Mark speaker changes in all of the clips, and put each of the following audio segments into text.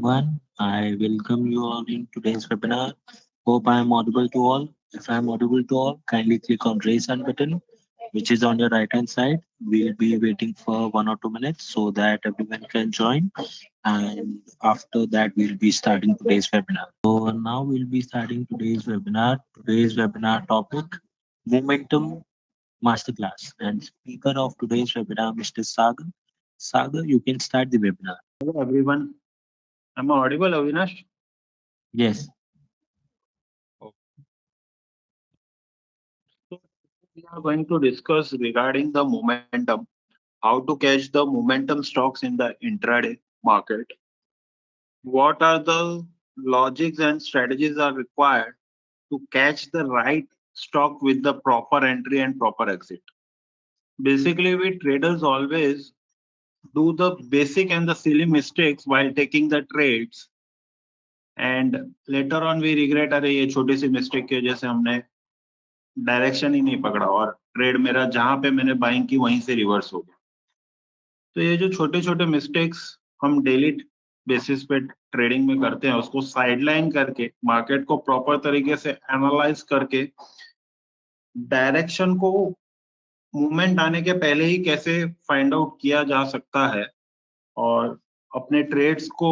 Speaker 1: everyone. I welcome you all in today's webinar. Hope I am audible to all. If I am audible to all, kindly click on raise hand button, which is on your right hand side. We'll be waiting for 1 or 2 minutes so that everyone can join. And after that, we'll be starting today's webinar. So now we'll be starting today's webinar. Today's webinar topic, Momentum Masterclass. And speaker of today's webinar, Mr. Sagar. Sagar, you can start the webinar.
Speaker 2: Hello everyone. Am I audible, Avinash?
Speaker 1: Yes.
Speaker 2: So we are going to discuss regarding the momentum, how to catch the momentum stocks in the intraday market. What are the logics and strategies are required to catch the right stock with the proper entry and proper exit? Basically, we traders always do the basic and the silly mistakes while taking the trades, and later on we regret अरे ये छोटी सी mistake की वजह से हमने direction ही नहीं पकड़ा और ट्रेड मेरा जहां पे मैंने बाइंग की वहीं से रिवर्स हो गया। तो ये जो छोटे छोटे मिस्टेक्स हम डेली बेसिस पे ट्रेडिंग में करते हैं, उसको साइडलाइन करके मार्केट को प्रॉपर तरीके से एनालाइज करके डायरेक्शन को मूवमेंट आने के पहले ही कैसे फाइंड आउट किया जा सकता है और अपने ट्रेड्स को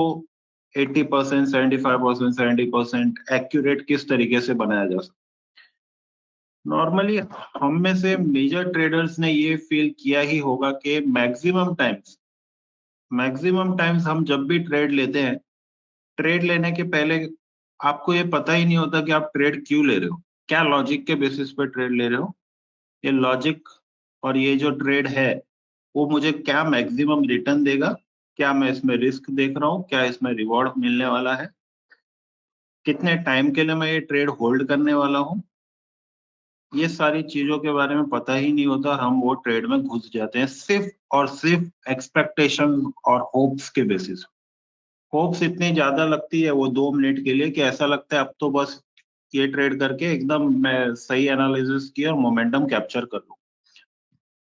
Speaker 2: 80%, 75%, 70% एक्यूरेट किस तरीके से बनाया जा सकता है। नॉर्मली हम में से मेजर ट्रेडर्स ने ये फील किया ही होगा कि मैक्सिमम टाइम्स हम जब भी ट्रेड लेते हैं, ट्रेड लेने के पहले आपको ये पता ही नहीं होता कि आप ट्रेड क्यों ले रहे हो, क्या लॉजिक के बेसिस पे ट्रेड ले रहे हो, ये लॉजिक और ये जो ट्रेड है वो मुझे क्या मैक्सिमम रिटर्न देगा, क्या मैं इसमें रिस्क देख रहा हूँ, क्या इसमें रिवॉर्ड मिलने वाला है, कितने टाइम के लिए मैं ये ट्रेड होल्ड करने वाला हूँ, ये सारी चीजों के बारे में पता ही नहीं होता। हम वो ट्रेड में घुस जाते हैं सिर्फ और सिर्फ एक्सपेक्टेशन और होप्स के बेसिस। होप्स इतनी ज्यादा लगती है वो 2 मिनट के लिए कि ऐसा लगता है अब तो बस ये ट्रेड करके एकदम मैं सही एनालिसिस किया और मोमेंटम कैप्चर कर लूं,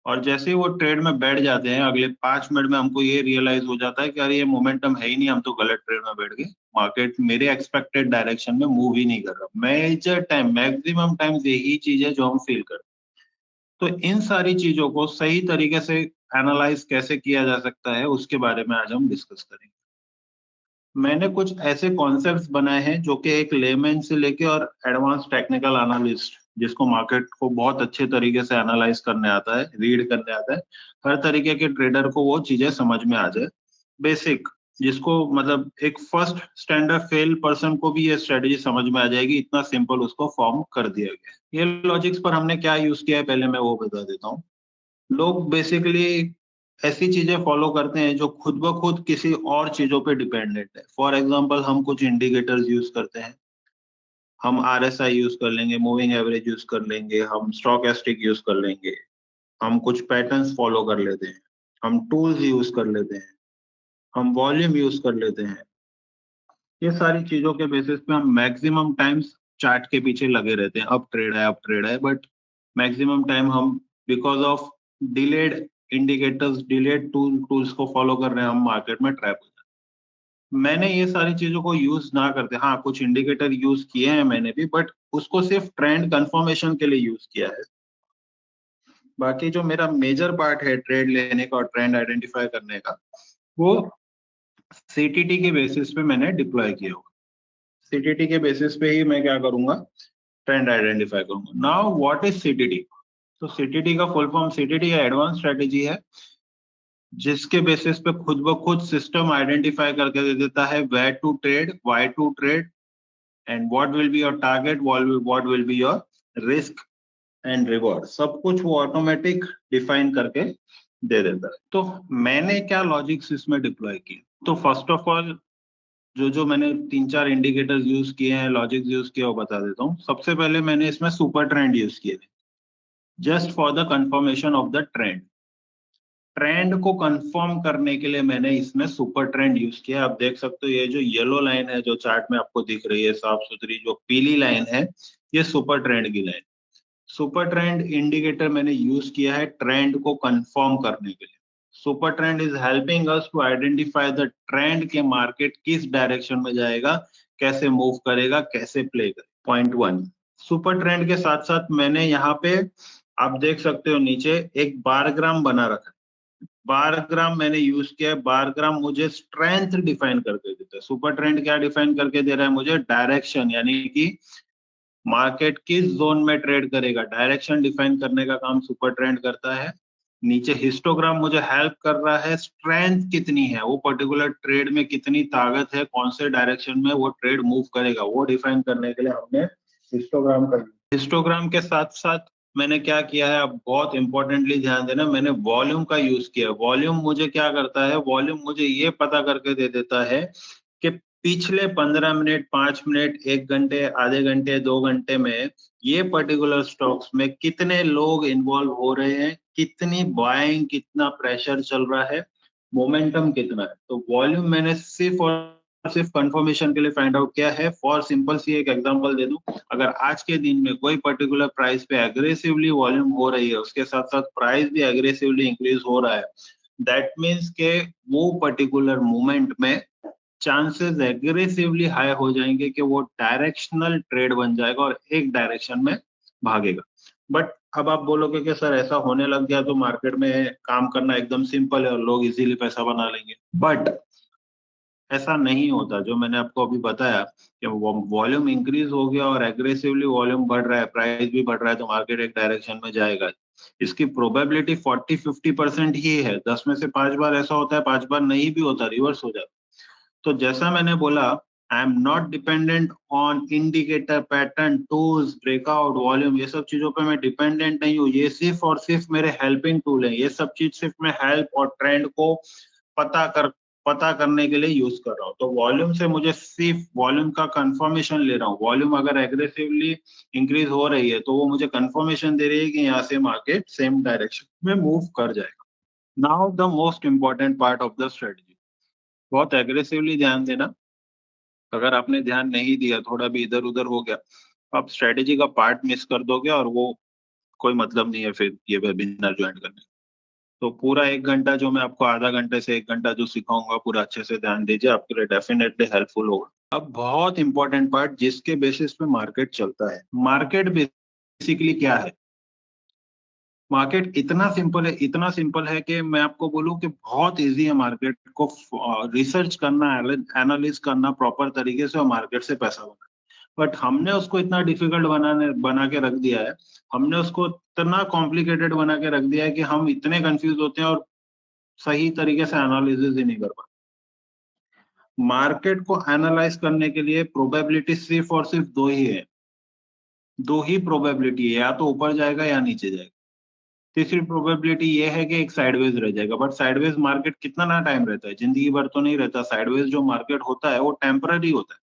Speaker 2: और जैसे ही वो ट्रेड में बैठ जाते हैं अगले 5 मिनट में हमको ये रियलाइज हो जाता है कि अरे ये मोमेंटम है ही नहीं, हम तो गलत ट्रेड में बैठ गए, मार्केट मेरे एक्सपेक्टेड डायरेक्शन में मूव ही नहीं कर रहा। मेजर टाइम मैक्सिमम टाइम्स यही चीज है जो हम फील करते हैं। तो इन सारी चीजों को सही तरीके से एनालाइज कैसे किया जा सकता है उसके बारे में आज हम डिस्कस करेंगे। मैंने कुछ ऐसे कॉन्सेप्ट्स बनाए हैं जो कि एक लेमैन से लेके और एडवांस टेक्निकल एनालिस्ट जिसको मार्केट को बहुत अच्छे तरीके से एनालाइज करने आता है, रीड करने आता है, हर तरीके के ट्रेडर को वो चीजें समझ में आ जाए। बेसिक जिसको मतलब एक फर्स्ट स्टैंडर्ड फेल पर्सन को भी ये स्ट्रेटेजी समझ में आ जाएगी, इतना सिंपल उसको फॉर्म कर दिया गया। ये लॉजिक्स पर हमने क्या यूज किया है पहले मैं वो बता देता हूँ। लोग बेसिकली ऐसी चीजें फॉलो करते हैं जो खुद ब खुद किसी और चीजों पे डिपेंडेंट है। फॉर एग्जांपल हम कुछ इंडिकेटर्स यूज करते हैं, हम RSI यूज कर लेंगे, मूविंग एवरेज यूज कर लेंगे, हम स्टॉकेस्टिक यूज कर लेंगे, हम कुछ पैटर्न्स फॉलो कर लेते हैं, हम टूल्स यूज कर लेते हैं, हम वॉल्यूम यूज कर लेते हैं। ये सारी चीजों के बेसिस पे हम मैक्सिमम टाइम्स चार्ट के पीछे लगे रहते हैं, अप ट्रेड है, बट मैक्सिमम टाइम हम because of delayed indicators, delayed tools को फॉलो कर रहे हैं, हम मार्केट में ट्रैप हो जाते हैं। मैंने ये सारी चीजों को यूज ना करते, हाँ कुछ इंडिकेटर यूज किए हैं मैंने भी, बट उसको सिर्फ ट्रेंड कंफर्मेशन के लिए यूज किया है। बाकी जो मेरा मेजर पार्ट है ट्रेड लेने का और ट्रेंड आइडेंटिफाई करने का, वो CTT के बेसिस पे मैंने डिप्लॉय किया होगा। CTT के बेसिस पे ही मैं क्या करूंगा, ट्रेंड आइडेंटिफाई करूंगा। Now what is CTT? तो CTT का फुल फॉर्म, CTT का एडवांस स्ट्रेटेजी है जिसके बेसिस पे खुद ब खुद सिस्टम आइडेंटिफाई करके दे देता है where to trade, why to trade and what will be your target, what will be your risk and reward. सब कुछ वो ऑटोमेटिक डिफाइन करके दे देता है। तो मैंने क्या लॉजिक्स इसमें डिप्लॉय किए, तो फर्स्ट ऑफ ऑल जो मैंने 3-4 इंडिकेटर्स यूज किए हैं, लॉजिक्स यूज किए, वो बता देता हूँ। सबसे पहले मैंने इसमें सुपर ट्रेंड यूज किए थे just for the confirmation of the trend. Trend को कंफर्म करने के लिए मैंने इसमें सुपर ट्रेंड यूज किया। आप देख सकते हो ये जो येलो लाइन है जो चार्ट में आपको दिख रही है साफ सुथरी, जो पीली लाइन है ये सुपर ट्रेंड की लाइन। सुपर ट्रेंड इंडिकेटर मैंने यूज किया है ट्रेंड को कंफर्म करने के लिए। Super trend is helping us to identify the trend के मार्केट किस डायरेक्शन में जाएगा, कैसे मूव करेगा, कैसे प्ले करेगा। पॉइंट 1, सुपर ट्रेंड के साथ साथ मैंने यहाँ पे आप देख सकते हो नीचे एक बार ग्राम बना रखा है। बार ग्राम मैंने यूज किया है। बार ग्राम मुझे स्ट्रेंथ डिफाइन करके देता है। सुपर ट्रेंड क्या डिफाइन करके दे रहा है मुझे? डायरेक्शन, यानी कि मार्केट किस जोन में ट्रेड करेगा, डायरेक्शन डिफाइन करने का काम सुपर ट्रेंड करता है। नीचे हिस्टोग्राम मुझे हेल्प कर रहा है स्ट्रेंथ कितनी है, वो पर्टिकुलर ट्रेड में कितनी ताकत है, कौन से डायरेक्शन में वो ट्रेड मूव करेगा, वो डिफाइन करने के लिए हमने हिस्टोग्राम कर लिया। हिस्टोग्राम के साथ साथ मैंने क्या किया है, अब बहुत इंपॉर्टेंटली ध्यान देना, मैंने वॉल्यूम का यूज किया। वॉल्यूम मुझे क्या करता है? वॉल्यूम मुझे ये पता करके दे देता है कि पिछले 15 मिनट, 5 मिनट, 1 घंटे, आधे घंटे, 2 घंटे में ये पर्टिकुलर स्टॉक्स में कितने लोग इन्वॉल्व हो रहे हैं, कितनी बाइंग, कितना प्रेशर चल रहा है, मोमेंटम कितना है। तो वॉल्यूम मैंने सिर्फ और सिर्फ कंफर्मेशन के लिए फाइंड आउट किया है। फॉर सिंपल सी एक एग्जांपल दे दूं, अगर आज के दिन में कोई पर्टिकुलर प्राइस पे एग्रेसिवली वॉल्यूम हो रही है, उसके साथ साथ प्राइस भी एग्रेसिवली इंक्रीज हो रहा है, दैट मीन्स के वो पर्टिकुलर मूवमेंट में चांसेस एग्रेसिवली हाई हो जाएंगे कि वो डायरेक्शनल ट्रेड बन जाएगा और एक डायरेक्शन में भागेगा। बट अब आप बोलोगे कि सर ऐसा होने लग गया तो मार्केट में काम करना एकदम सिंपल है और लोग इजीली पैसा बना लेंगे। बट ऐसा नहीं होता। जो मैंने आपको अभी बताया कि वॉल्यूम इंक्रीज हो गया और एग्रेसिवली वॉल्यूम बढ़ रहा है, प्राइस भी बढ़ रहा है, तो मार्केट एक डायरेक्शन में जाएगा। इसकी प्रोबेबिलिटी 40-50% ही है। 10 में से 5 बार ऐसा होता है, 5 बार नहीं भी होता, रिवर्स हो जाता। तो जैसा मैंने बोला, आई am not dependent on indicator, pattern, tools, breakout, volume, ये सब चीजों पे मैं डिपेंडेंट नहीं हूँ। ये सिर्फ और सिर्फ मेरे हेल्पिंग टूल है। ये सब चीज सिर्फ मैं हेल्प और ट्रेंड को पता कर पता करने के लिए यूज कर रहा हूँ। तो वॉल्यूम से मुझे सिर्फ वॉल्यूम का कंफर्मेशन ले रहा हूँ। वॉल्यूम अगर एग्रेसिवली इंक्रीज हो रही है तो वो मुझे कंफर्मेशन दे रही है कि यहाँ से मार्केट सेम डायरेक्शन में मूव कर जाएगा। Now the most important part of the strategy, बहुत एग्रेसिवली ध्यान देना। अगर आपने ध्यान नहीं दिया, थोड़ा भी इधर उधर हो गया, आप स्ट्रेटेजी का पार्ट मिस कर दोगे और वो कोई मतलब नहीं है फिर ये वेबिनार ज्वाइन करने का। तो पूरा 1 घंटा जो मैं आपको, आधा घंटे से 1 घंटा जो सिखाऊंगा, पूरा अच्छे से ध्यान दीजिए, आपके लिए डेफिनेटली हेल्पफुल होगा। अब बहुत इंपॉर्टेंट पार्ट, जिसके बेसिस पे मार्केट चलता है। मार्केट बेसिकली क्या है? मार्केट इतना सिंपल है, इतना सिंपल है कि मैं आपको बोलूं कि बहुत इजी है मार्केट को रिसर्च करना, एनालिस करना प्रॉपर तरीके से और मार्केट से पैसा बनाना। बट हमने उसको इतना डिफिकल्ट बना के रख दिया है, हमने उसको इतना कॉम्प्लिकेटेड बना के रख दिया है कि हम इतने कंफ्यूज होते हैं और सही तरीके से एनालिसिस ही नहीं कर पाते। मार्केट को एनालाइज करने के लिए प्रोबेबिलिटी सिर्फ और सिर्फ दो ही है, दो ही प्रोबेबिलिटी है, या तो ऊपर जाएगा या नीचे जाएगा। तीसरी प्रोबेबिलिटी ये है कि एक साइडवेज रह जाएगा। बट साइडवेज मार्केट कितना ना टाइम रहता है? जिंदगी भर तो नहीं रहता। साइडवेज जो मार्केट होता है वो टेम्पररी होता है,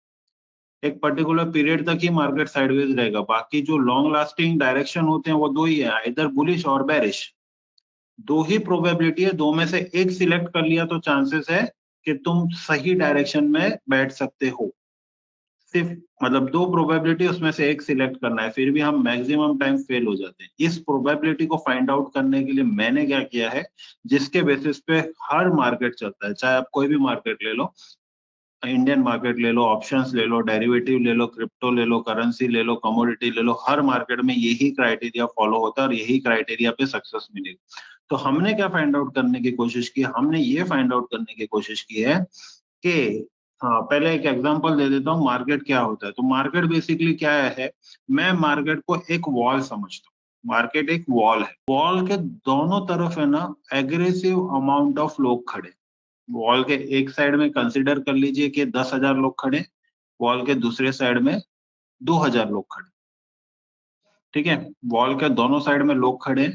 Speaker 2: एक पर्टिकुलर पीरियड तक ही मार्केट साइडवेज रहेगा। बाकी जो लॉन्ग लास्टिंग डायरेक्शन होते हैं वो दो ही है, इधर बुलिश और बेरिश। दो ही प्रोबेबिलिटी है, दो में से एक सिलेक्ट कर लिया तो चांसेस है कि तुम सही डायरेक्शन में बैठ सकते हो। सिर्फ मतलब दो प्रोबेबिलिटी, उसमें से एक सिलेक्ट करना है, फिर भी हम मैक्सिमम टाइम फेल हो जाते हैं। इस प्रोबेबिलिटी को फाइंड आउट करने के लिए मैंने क्या किया है, जिसके बेसिस पे हर मार्केट चलता है, चाहे आप कोई भी मार्केट ले लो, इंडियन मार्केट ले लो, ऑप्शंस ले लो, डेरिवेटिव ले लो, क्रिप्टो ले लो, करेंसी ले लो, कमोडिटी ले लो, हर मार्केट में यही क्राइटेरिया फॉलो होता है और यही क्राइटेरिया पे सक्सेस मिलेगी। तो हमने क्या फाइंड आउट करने की कोशिश की? हमने ये फाइंड आउट करने की कोशिश की है कि, हाँ, पहले एक एग्जांपल दे देता हूँ मार्केट क्या होता है। तो मार्केट बेसिकली क्या है, मैं मार्केट को एक वॉल समझता हूँ। मार्केट एक वॉल है, वॉल के दोनों तरफ है ना एग्रेसिव अमाउंट ऑफ लोग खड़े। वॉल के एक साइड में कंसिडर कर लीजिए कि 10,000 लोग खड़े, वॉल के दूसरे साइड में 2,000 लोग खड़े। ठीक है, वॉल के दोनों साइड में लोग खड़े,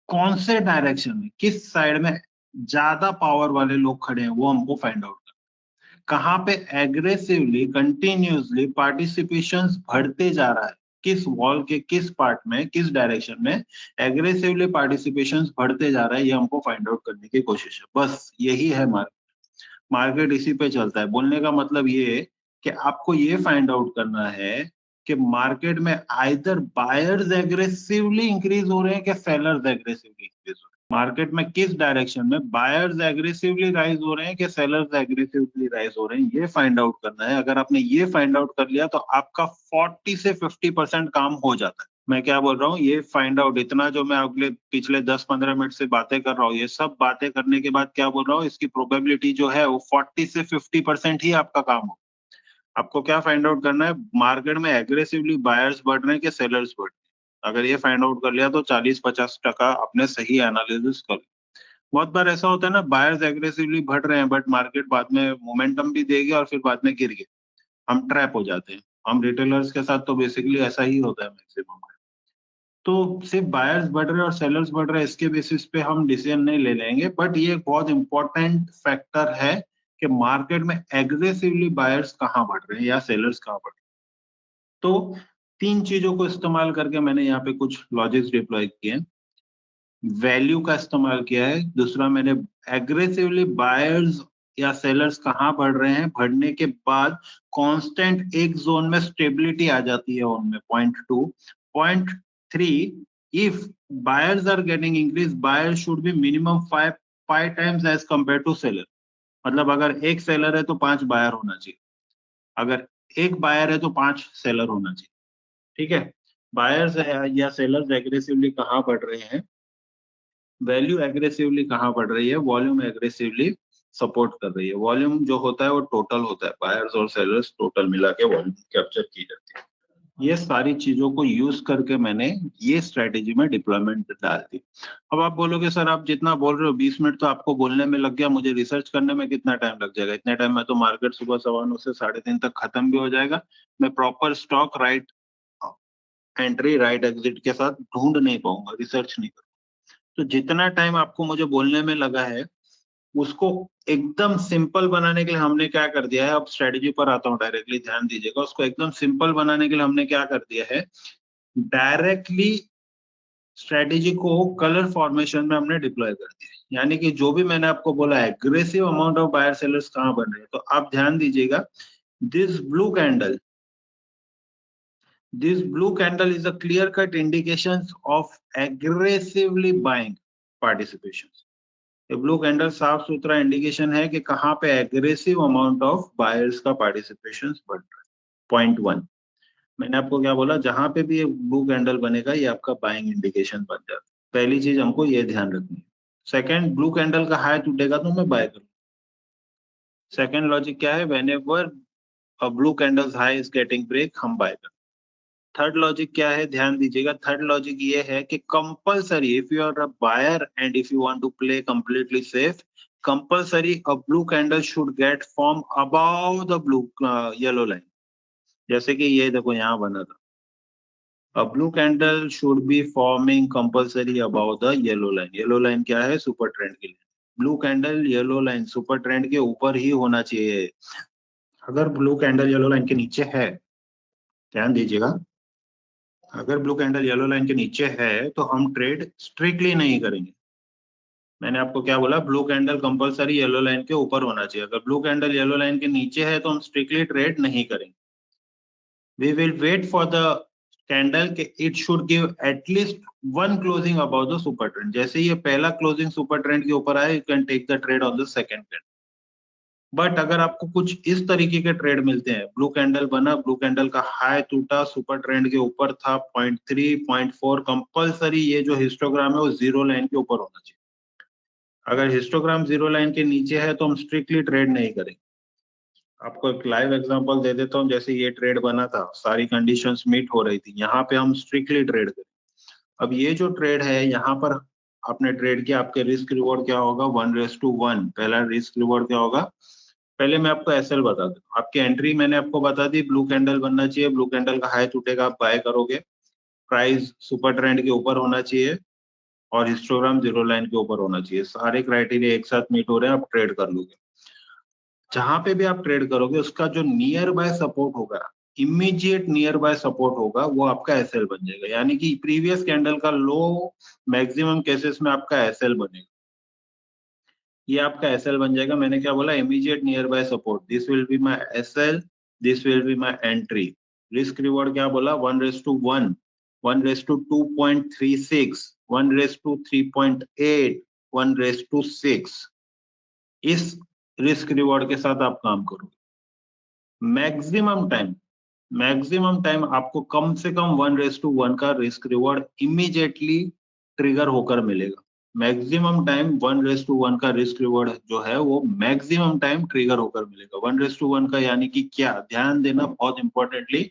Speaker 2: कौन से डायरेक्शन में, किस साइड में ज्यादा पावर वाले लोग खड़े हैं, वो हमको फाइंड आउट करना। कहाँ पे एग्रेसिवली कंटिन्यूसली पार्टिसिपेशन बढ़ते जा रहा है, किस वॉल के किस पार्ट में, किस डायरेक्शन में एग्रेसिवली पार्टिसिपेशन बढ़ते जा रहा है, ये हमको फाइंड आउट करने की कोशिश है। बस यही है मार्केट इसी पे चलता है। बोलने का मतलब ये है कि आपको ये फाइंड आउट करना है कि मार्केट में आइदर बायर्स एग्रेसिवली इंक्रीज हो रहे हैं कि सेलर्स एग्रेसिवली इंक्रीज हो रहे हैं। मार्केट में किस डायरेक्शन में बायर्स एग्रेसिवली राइज हो रहे हैं कि सेलर्स एग्रेसिवली राइज हो रहे हैं, ये फाइंड आउट करना है। अगर आपने ये फाइंड आउट कर लिया तो आपका 40 से 50% काम हो जाता है। मैं क्या बोल रहा हूँ, ये फाइंड आउट, इतना जो मैं अगले पिछले 10-15 मिनट से बातें कर रहा हूँ, ये सब बातें करने के बाद क्या बोल रहा हूँ, इसकी प्रोबेबिलिटी जो है वो 40 से 50% ही आपका काम हो। आपको क्या फाइंड आउट करना है, मार्केट में एग्रेसिवली बायर्स बढ़ रहे हैं कि सेलर्स बढ़ रहे हैं। अगर ये फाइंड आउट कर लिया तो 40-50% आपने सही एनालिसिस कर लिया। बहुत बार ऐसा होता है ना, बायर्स एग्रेसिवली बढ़ रहे हैं बट मार्केट बाद में मोमेंटम भी देगी और फिर बाद में गिर गए, हम ट्रैप हो जाते हैं। हम रिटेलर्स के साथ तो बेसिकली ऐसा ही होता है मैक्सिमम। तो सिर्फ बायर्स बढ़ रहे हैं और सेलर्स बढ़ रहे हैं इसके बेसिस पे हम डिसीजन नहीं ले लेंगे, बट ये एक बहुत इंपॉर्टेंट फैक्टर है कि मार्केट में एग्रेसिवली बायर्स कहाँ बढ़ रहे हैं या सेलर्स कहाँ बढ़ रहे हैं। तो 3 चीजों को इस्तेमाल करके मैंने यहाँ पे कुछ लॉजिक्स डिप्लॉय किए हैं। वैल्यू का इस्तेमाल किया है, दूसरा मैंने एग्रेसिवली बायर्स या सेलर्स कहाँ बढ़ रहे हैं, बढ़ने के बाद कांस्टेंट एक जोन में स्टेबिलिटी आ जाती है उनमें, point 2। Point 3, if buyers are getting increase, buyers should be minimum 5 times as compare to seller. मतलब अगर एक सेलर है तो 5 बायर होना चाहिए, अगर एक बायर है तो 5 सेलर होना चाहिए। ठीक है, बायर्स या सेलर्स एग्रेसिवली कहाँ बढ़ रहे हैं, वैल्यू एग्रेसिवली कहाँ बढ़ रही है, वॉल्यूम एग्रेसिवली सपोर्ट कर रही है। वॉल्यूम जो होता है वो टोटल होता है, बायर्स और सेलर्स टोटल मिला के वॉल्यूम कैप्चर की जाती है। ये सारी चीजों को यूज करके मैंने ये स्ट्रेटेजी में डिप्लॉयमेंट डाल दी। अब आप बोलोगे सर आप जितना बोल रहे हो 20 मिनट तो आपको बोलने में लग गया, मुझे रिसर्च करने में कितना टाइम लग जाएगा? इतने टाइम में तो मार्केट सुबह 9:15 से 3:30 तक खत्म भी हो जाएगा। मैं proper stock right entry right exit के साथ ढूंढ नहीं पाऊंगा, रिसर्च नहीं करूंगा। तो जितना टाइम आपको मुझे बोलने में लगा है उसको एकदम सिंपल बनाने के लिए हमने क्या कर दिया है, अब स्ट्रेटेजी पर आता हूँ डायरेक्टली, ध्यान दीजिएगा। उसको एकदम सिंपल बनाने के लिए हमने क्या कर दिया है, डायरेक्टली स्ट्रेटेजी को कलर फॉर्मेशन में हमने डिप्लॉय कर दिया। यानी कि जो भी मैंने आपको बोला है aggressive amount of buyer sellers कहाँ बन रहे हैं, तो आप ध्यान दीजिएगा, this blue candle, this blue candle is a clear cut indications of aggressively buying participations। ये ब्लू कैंडल साफ सुथरा इंडिकेशन है कि कहाँ पे एग्रेसिव अमाउंट ऑफ बायर्स का पार्टिसिपेशन बढ़ रहा है। पॉइंट 1, मैंने आपको क्या बोला, जहां पे भी ये ब्लू कैंडल बनेगा ये आपका बाइंग इंडिकेशन बन जाता है। पहली चीज हमको ये ध्यान रखनी है। सेकंड, ब्लू कैंडल का हाई टूटेगा तो मैं बाय करूँ। सेकंड लॉजिक क्या है, whenever a blue candles high is getting break, हम बाय करें। थर्ड लॉजिक क्या है, ध्यान दीजिएगा, थर्ड लॉजिक ये है कि compulsory if you are a buyer and if you want to play completely safe, compulsory a blue candle should get form about the blue yellow line. जैसे कि ये देखो यहाँ बना था, a blue candle should be forming compulsory about the yellow line. Yellow line क्या है, super trend की line. Blue candle yellow line super trend के ऊपर ही होना चाहिए। अगर ब्लू कैंडल येलो लाइन के नीचे है, ध्यान दीजिएगा, अगर ब्लू कैंडल येलो लाइन के नीचे है तो हम ट्रेड स्ट्रिक्टली नहीं करेंगे। मैंने आपको क्या बोला, blue candle compulsory yellow line के ऊपर होना चाहिए। अगर ब्लू कैंडल येलो लाइन के नीचे है तो हम स्ट्रिक्टली ट्रेड नहीं करेंगे। We will wait for the candle के it should give at least one closing about the super trend. जैसे ये पहला क्लोजिंग सुपर ट्रेंड के ऊपर आए, you can take the trade on the second candle. But अगर आपको कुछ इस तरीके के ट्रेड मिलते हैं, ब्लू कैंडल बना, ब्लू कैंडल का हाई टूटा, सुपर ट्रेंड के ऊपर था, 0.3 0.4, कंपलसरी ये जो हिस्टोग्राम है वो जीरो लाइन के ऊपर होना चाहिए। अगर हिस्टोग्राम जीरो लाइन के नीचे है तो हम स्ट्रिक्टली ट्रेड नहीं करेंगे। आपको एक लाइव एग्जांपल दे देता हूँ, जैसे ये ट्रेड बना था, सारी कंडीशंस मीट हो रही थी, यहाँ पे हम स्ट्रिक्टली ट्रेड करें। अब ये जो ट्रेड है यहाँ पर आपने ट्रेड किया, आपके रिस्क रिवॉर्ड क्या होगा, 1:1। पहला रिस्क रिवॉर्ड क्या होगा, पहले मैं आपको एसएल बता दूं। आपकी एंट्री मैंने आपको बता दी, ब्लू कैंडल बनना चाहिए, ब्लू कैंडल का हाई टूटेगा आप बाय करोगे, प्राइस सुपर ट्रेंड के ऊपर होना चाहिए और हिस्टोग्राम जीरो लाइन के ऊपर होना चाहिए। सारे क्राइटेरिया एक साथ मीट हो रहे हैं, आप ट्रेड कर लोगे। जहां पे भी आप ट्रेड करोगे उसका जो नियर बाय सपोर्ट होगा, इमीडिएट नियर बाय सपोर्ट होगा, वो आपका एसएल बन जाएगा। यानी कि प्रीवियस कैंडल का लो मैक्सिमम केसेस में आपका एसएल बनेगा, ये आपका एसएल बन जाएगा। मैंने क्या बोला, immediate near by support, this will be my SL, this will be my entry. Risk reward क्या बोला, 1:1, 1:2.36, 1:3.8, 1:6, इस रिस्क रिवॉर्ड के साथ आप काम करोगे। मैक्सिमम टाइम आपको कम से कम 1:1 का रिस्क रिवॉर्ड इमीडिएटली ट्रिगर होकर मिलेगा। मैक्सिमम टाइम 1:1 का रिस्क रिवॉर्ड जो है वो मैक्सिमम टाइम ट्रिगर होकर मिलेगा। 1:1 का यानी कि क्या, ध्यान देना बहुत इंपॉर्टेंटली।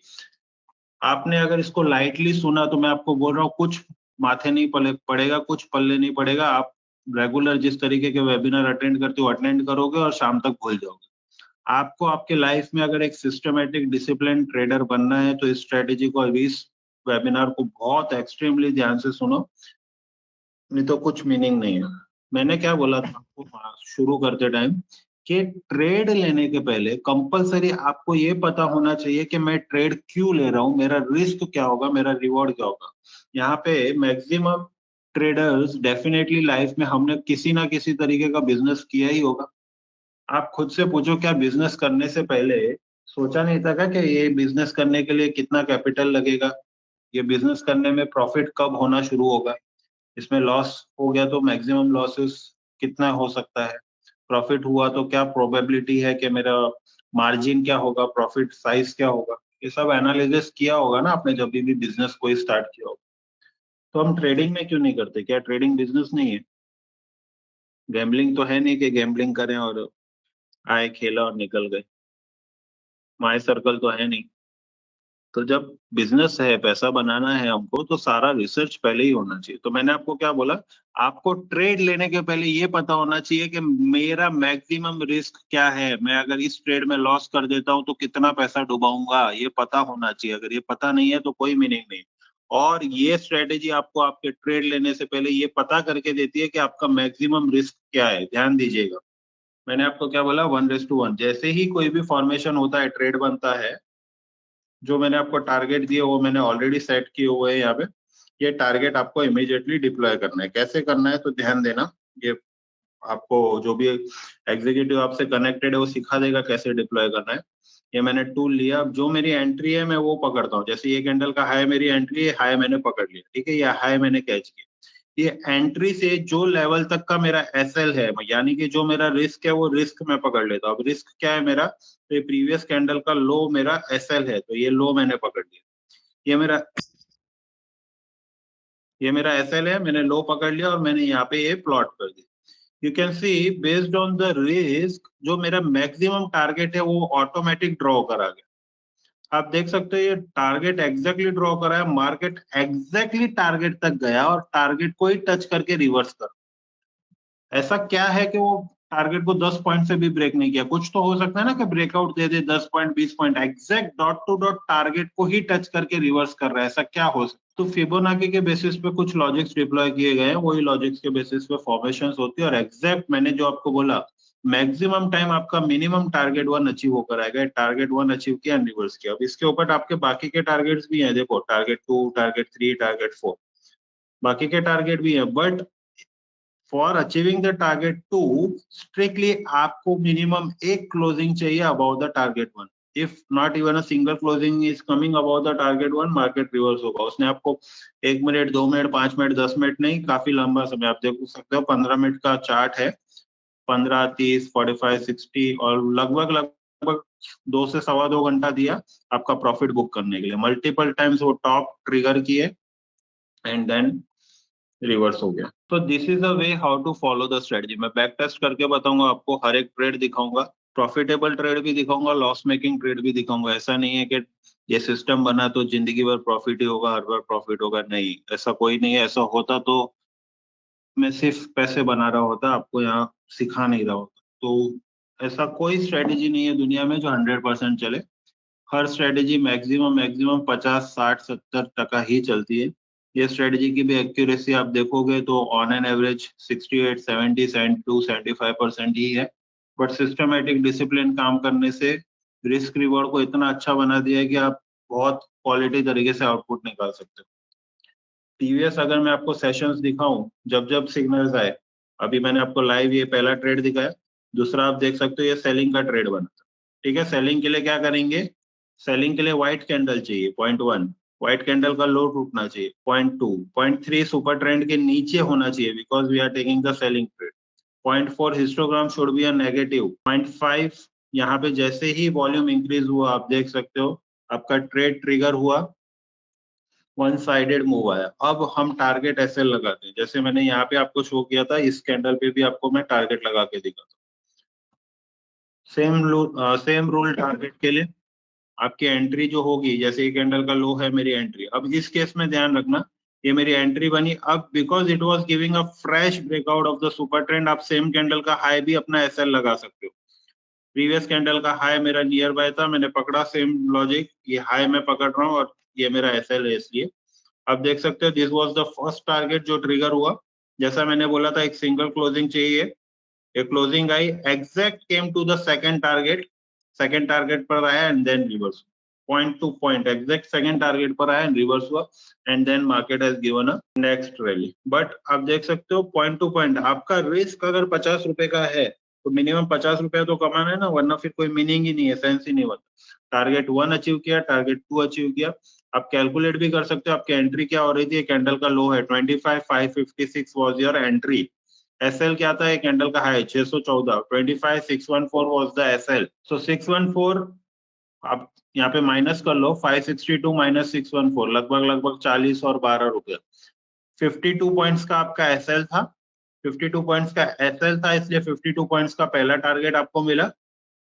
Speaker 2: आपने अगर इसको लाइटली सुना तो मैं आपको बोल रहा हूँ कुछ माथे नहीं पड़ेगा, कुछ पल्ले नहीं पड़ेगा। आप रेगुलर जिस तरीके के वेबिनार अटेंड करते हो अटेंड करोगे और शाम तक भूल जाओगे। आपको आपके लाइफ में अगर एक सिस्टमेटिक डिसिप्लिन ट्रेडर बनना है तो इस स्ट्रेटेजी को, इस वेबिनार को बहुत एक्सट्रीमली ध्यान से सुनो, नहीं तो कुछ मीनिंग नहीं है। मैंने क्या बोला था आपको शुरू करते टाइम कि ट्रेड लेने के पहले कंपलसरी आपको ये पता होना चाहिए कि मैं ट्रेड क्यों ले रहा हूँ, मेरा रिस्क क्या होगा, मेरा रिवॉर्ड क्या होगा। यहाँ पे मैक्सिमम ट्रेडर्स डेफिनेटली लाइफ में हमने किसी ना किसी तरीके का बिजनेस किया ही होगा। आप खुद से पूछो, क्या बिजनेस करने से पहले सोचा नहीं था क्या कि ये बिजनेस करने के लिए कितना कैपिटल लगेगा, ये बिजनेस करने में प्रॉफिट कब होना शुरू होगा, इसमें लॉस हो गया तो मैक्सिमम लॉसेस कितना हो सकता है, प्रॉफिट हुआ तो क्या प्रोबेबिलिटी है कि मेरा मार्जिन क्या होगा, प्रॉफिट साइज क्या होगा, ये सब एनालिसिस किया होगा ना आपने जब भी बिजनेस कोई स्टार्ट किया होगा। तो हम ट्रेडिंग में क्यों नहीं करते? क्या ट्रेडिंग बिजनेस नहीं है? गैम्बलिंग तो है नहीं कि गैम्बलिंग करें और आए, खेला और निकल गए। माई सर्कल तो है नहीं। तो जब बिजनेस है, पैसा बनाना है हमको, तो सारा रिसर्च पहले ही होना चाहिए। तो मैंने आपको क्या बोला, आपको ट्रेड लेने के पहले ये पता होना चाहिए कि मेरा मैक्सिमम रिस्क क्या है, मैं अगर इस ट्रेड में लॉस कर देता हूं तो कितना पैसा डुबाऊंगा, ये पता होना चाहिए। अगर ये पता नहीं है तो कोई मीनिंग नहीं। और ये स्ट्रेटेजी आपको आपके ट्रेड लेने से पहले ये पता करके देती है कि आपका मैक्सिमम रिस्क क्या है। ध्यान दीजिएगा, मैंने आपको क्या बोला, 1:1। जैसे ही कोई भी फॉर्मेशन होता है, ट्रेड बनता है, जो मैंने आपको टारगेट दिए वो मैंने ऑलरेडी सेट किए हुए हैं यहाँ पे। ये टारगेट आपको इमीडिएटली डिप्लॉय करना है। कैसे करना है तो ध्यान देना, ये आपको जो भी एग्जीक्यूटिव आपसे कनेक्टेड है वो सिखा देगा कैसे डिप्लॉय करना है। ये मैंने टूल लिया, अब जो मेरी एंट्री है मैं वो पकड़ता हूँ। जैसे ये कैंडल का हाई मेरी एंट्री है, हाई मैंने पकड़ लिया, ठीक है, ये हाई मैंने कैच किया। ये एंट्री से जो लेवल तक का मेरा एसएल है, यानी कि जो मेरा रिस्क है वो रिस्क मैं पकड़ लेता हूँ। अब रिस्क क्या है मेरा, तो ये प्रीवियस कैंडल का लो मेरा एसएल है, तो ये लो मैंने पकड़ लिया। ये मेरा एसएल है, मैंने लो पकड़ लिया और मैंने यहाँ पे ये प्लॉट कर दिया। You can C based on the risk जो मेरा मैक्सिमम टारगेट है वो ऑटोमेटिक ड्रॉ करा गया। आप देख सकते हो ये टारगेट एग्जैक्टली ड्रॉ करा है, मार्केट एग्जैक्टली टारगेट तक गया और टारगेट को ही टच करके रिवर्स कर। ऐसा क्या है कि वो टारगेट को 10 पॉइंट से भी ब्रेक नहीं किया? कुछ तो हो सकता है ना कि breakout they they 10 point 20 point, exact dot to dot target को ही टच करके रिवर्स कर रहा है। ऐसा क्या हो सकता है? तो फिबोनाची के बेसिस पे कुछ लॉजिक्स डिप्लॉय किए गए हैं, वही लॉजिक्स के बेसिस पे फॉर्मेशंस होती है। और एग्जैक्ट मैंने जो आपको बोला, मैक्सिमम टाइम आपका मिनिमम टारगेट 1 अचीव होकर आएगा। टारगेट 1 अचीव किया, रिवर्स किया। अब इसके ऊपर आपके बाकी के टारगेट्स भी हैं, देखो टारगेट 2, टारगेट 3, टारगेट 4, बाकी के टारगेट भी है। But for achieving the target 2 strictly आपको मिनिमम एक क्लोजिंग चाहिए about the target 1। If not even a single closing is coming about the target 1, market reverse होगा। उसने आपको 1 मिनट, 2 मिनट, 5 मिनट, 10 मिनट नहीं, काफी लंबा समय, आप देख सकते हो 15 मिनट का चार्ट है, 15, 30, 45, 60 और लगभग लगभग 2 से सवा 2 घंटा दिया आपका प्रॉफिट बुक करने के लिए। मल्टीपल टाइम्स वो टॉप ट्रिगर किए एंड देन रिवर्स हो गया। तो this is the way how to follow the strategy. मैं बैक टेस्ट करके बताऊंगा आपको, हर एक ट्रेड दिखाऊंगा, प्रॉफिटेबल ट्रेड भी दिखाऊंगा, लॉस मेकिंग ट्रेड भी दिखाऊंगा। ऐसा नहीं है कि ये सिस्टम बना तो जिंदगी भर प्रॉफिट ही होगा, हर बार प्रॉफिट होगा, नहीं, ऐसा कोई नहीं है। ऐसा होता तो मैं सिर्फ पैसे बना रहा होता, आपको यहाँ सिखा नहीं रहा होता। तो ऐसा कोई स्ट्रेटेजी नहीं है दुनिया में जो 100% चले। हर स्ट्रेटेजी मैक्सिमम 50, 60, 70% ही चलती है। ये स्ट्रेटेजी की भी एक्यूरेसी आप देखोगे तो ऑन एन एवरेज 68, 70, 72, 75% ही है। बट सिस्टमेटिक डिसिप्लिन काम करने से रिस्क रिवॉर्ड को इतना अच्छा बना दिया है कि आप बहुत क्वालिटी तरीके से आउटपुट निकाल सकते हो। टीवीएस अगर मैं आपको सेशंस दिखाऊं, जब जब सिग्नल्स आए, अभी मैंने आपको लाइव ये पहला ट्रेड दिखाया, दूसरा आप देख सकते हो ये सेलिंग का ट्रेड बना था, ठीक है। सेलिंग के लिए क्या करेंगे, सेलिंग के लिए व्हाइट कैंडल चाहिए, 0.1, व्हाइट कैंडल का लो टूटना चाहिए 0.2, 0.3 सुपर ट्रेंड के नीचे होना चाहिए because we are taking the selling trade. 0.4 histogram should be a negative. 0.5 यहाँ पे जैसे ही वॉल्यूम इंक्रीज हुआ आप देख सकते हो आपका ट्रेड ट्रिगर हुआ, वन साइडेड मूव आया। अब हम टारगेट एसएल लगाते हैं, जैसे मैंने यहाँ पे आपको शो किया था, इस कैंडल पे भी आपको मैं टारगेट लगा के दिखाता हूँ। सेम रूल टारगेट के लिए आपकी एंट्री जो होगी, जैसे ये कैंडल का लो है मेरी एंट्री, अब इस केस में ध्यान रखना ये मेरी एंट्री बनी। अब because it was giving a fresh breakout of the super trend, आप सेम कैंडल का हाई भी अपना एसएल लगा सकते हो। प्रीवियस कैंडल का हाई मेरा नियर बाय था, मैंने पकड़ा सेम लॉजिक, ये हाई मैं पकड़ रहा हूँ और ये मेरा एसएल है, इसलिए आप देख सकते हो this was the first target जो ट्रिगर हुआ। जैसा मैंने बोला था एक सिंगल क्लोजिंग चाहिए, एक क्लोजिंग आई, exact came to the second target पर आया and then reverse, point to point exact second target पर आया एंड रिवर्स हुआ and then market has given a next rally. But आप देख सकते हो पॉइंट टू पॉइंट आपका रिस्क अगर 50 रुपए का है तो मिनिमम 50 रुपए तो कमाना है ना, वरना फिर कोई मीनिंग ही नहीं है, सेंस ही नहीं बनता। टारगेट 1 अचीव किया, टारगेट 2 अचीव किया, आप कैलकुलेट भी कर सकते हो आपकी एंट्री क्या हो रही थी। कैंडल का लो है 25,556 वाज योर एंट्री। एसएल क्या था, एक कैंडल का हाई 614, 25,614 वाज द एसएल। सो 614 आप यहाँ पे माइनस कर लो, 562 माइनस 614 लगभग 40 और 12 रुपया। 52 पॉइंट्स का आपका एसएल था, 52 पॉइंट्स का एसएल था, इसलिए 52 पॉइंट्स का पहला टारगेट आपको मिला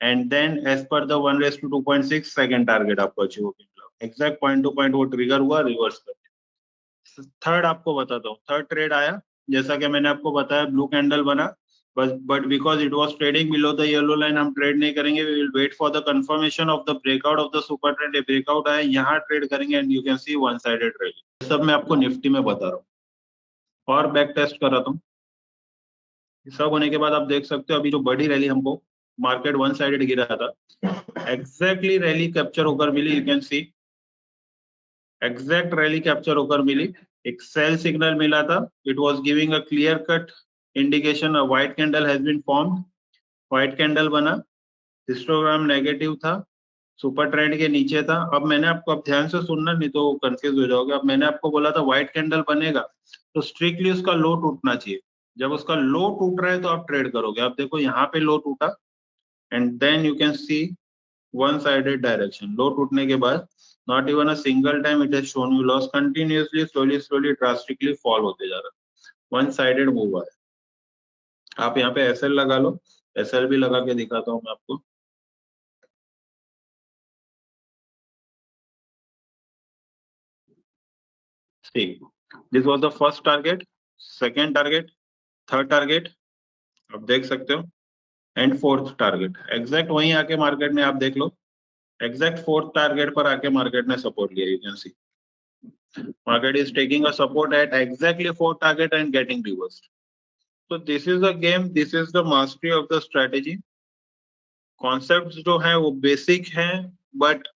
Speaker 2: and then as per the 1:2.6 second target आपको अचीव हो गया। एग्जैक्ट पॉइंट टू पॉइंट वो ट्रिगर हुआ, रिवर्स कर। थर्ड आपको बताता हूँ, थर्ड ट्रेड आया, जैसा कि मैंने आपको बताया ब्लू कैंडल बना, but because it was trading below the yellow line हम ट्रेड नहीं करेंगे, we will wait for the confirmation of the breakout of the super trend. Breakout आया यहाँ ट्रेड करेंगे and you can see one sided rally. सब मैं आपको Nifty में बता रहा हूँ और बैक टेस्ट कर रहा हूँ। सब होने के बाद आप देख सकते हो अभी जो बड़ी रैली हमको मार्केट वन साइडेड गिरा था, एग्जैक्टली रैली कैप्चर होकर मिली, you can see exact rally capture होकर मिली, एक सेल सिग्नल मिला था, it was giving a clear cut indication a white candle has been formed, white candle बना, हिस्टोग्राम नेगेटिव था, सुपर ट्रेंड के नीचे था। अब मैंने आपको, अब ध्यान से सुनना नहीं तो कंफ्यूज हो जाओगे, अब मैंने आपको बोला था व्हाइट कैंडल बनेगा तो स्ट्रिक्टली उसका लो टूटना चाहिए, जब उसका लो टूट रहा है तो आप ट्रेड करोगे। आप देखो यहाँ पे लो टूटा and then you can see one sided direction, low टूटने के बाद not even a single time it has shown you loss, continuously slowly drastically fall होते जा रहा, वन साइडेड मूव है। आप यहाँ पे एसएल लगा लो, एसएल भी लगा के दिखाता हूँ मैं आपको। ठीक, this was the first target, second target, third target आप देख सकते हो एंड फोर्थ टारगेट, एग्जैक्ट वहीं आके मार्केट ने, आप देख लो एग्जैक्ट फोर्थ टारगेट पर आके मार्केट ने सपोर्ट लिया, you can C market is taking a support at exactly fourth target and getting reversed. So this is the game, this is the mastery of the strategy. Concepts जो है वो basic हैं, but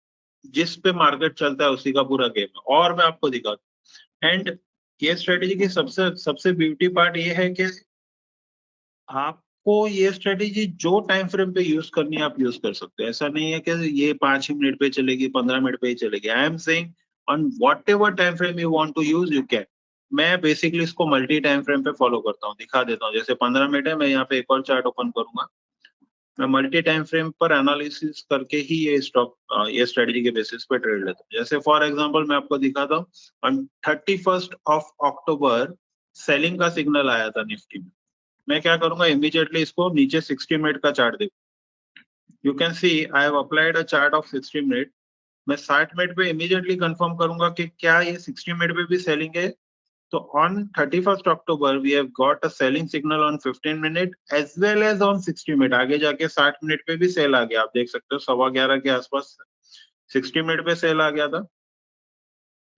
Speaker 2: जिस पे market चलता है उसी का पूरा गेम है। और मैं आपको दिखाता हूँ, एंड ये स्ट्रेटेजी की सबसे सबसे ब्यूटी पार्ट ये है कि आपको ये स्ट्रेटेजी जो टाइम फ्रेम पे यूज करनी है आप यूज कर सकते हैं। ऐसा नहीं है कि ये 5 ही मिनट पे चलेगी, 15 मिनट पे ही चलेगी। I am saying on whatever time frame you want to use you can. मैं बेसिकली इसको मल्टी टाइम फ्रेम पे फॉलो करता हूँ, दिखा देता हूँ। जैसे 15 मिनट है, मैं यहाँ पे एक और चार्ट ओपन करूंगा, मैं मल्टी टाइम फ्रेम पर एनालिसिस करके ही ये स्टॉक ये स्ट्रेटजी के बेसिस पे ट्रेड लेता हूँ। जैसे फॉर एग्जांपल मैं आपको दिखाता हूँ, on 31st of October selling का सिग्नल आया था निफ्टी में। मैं क्या करूंगा, इमीडिएटली इसको नीचे 60 मिनट का चार्ट देखो, you can C I have applied a chart of 60 minute. मैं 60 मिनट पे इमीडिएटली कंफर्म करूंगा कि क्या ये 60 मिनट पे भी सेलिंग है। तो on 31st October we have got a selling signal on 15 minute as well as on 60 minute. आगे जाके 60 मिनट पे भी सेल आ गया, आप देख सकते हो 11:15 के आसपास 60 मिनट पे सेल आ गया था।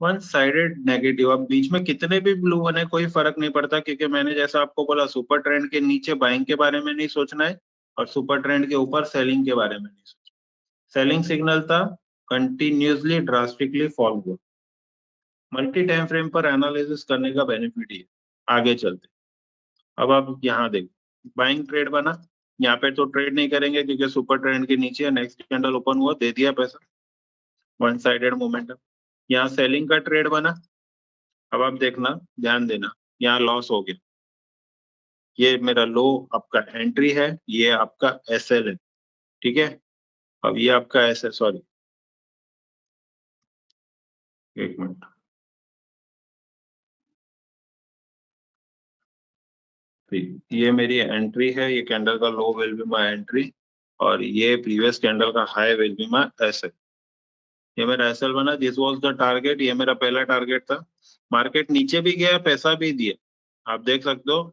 Speaker 2: वन साइडेड नेगेटिव, अब बीच में कितने भी ब्लू बने कोई फर्क नहीं पड़ता, क्योंकि मैंने जैसा आपको बोला सुपर ट्रेंड के नीचे बाइंग के बारे में नहीं सोचना है और सुपर ट्रेंड के ऊपर सेलिंग के बारे में नहीं सोचना। सेलिंग सिग्नल था, कंटिन्यूसली ड्रास्टिकली फॉल हुआ। मल्टी टाइम फ्रेम पर एनालिसिस करने का बेनिफिट ही है। आगे चलते, अब आप यहाँ देखो बाइंग ट्रेड बना, यहाँ पे तो ट्रेड नहीं करेंगे क्योंकि सुपर ट्रेंड के नीचे नेक्स्ट कैंडल ओपन हुआ, दे दिया पैसा, वन साइडेड मोमेंटम। यहाँ सेलिंग का ट्रेड बना, अब आप देखना, ध्यान देना, यहाँ लॉस हो गया, ये मेरा लो आपका एंट्री है, ये आपका एसएल है, ठीक है। अब ये आपका एसएल, सॉरी एक मिनट, ये मेरी एंट्री है, ये कैंडल का low will be my entry, और ये प्रीवियस कैंडल का high will be my SL. ये मेरा एसएल बना, दिस वाज द टारगेट, ये मेरा पहला टारगेट था। मार्केट नीचे भी गया, पैसा भी दिया, आप देख सकते हो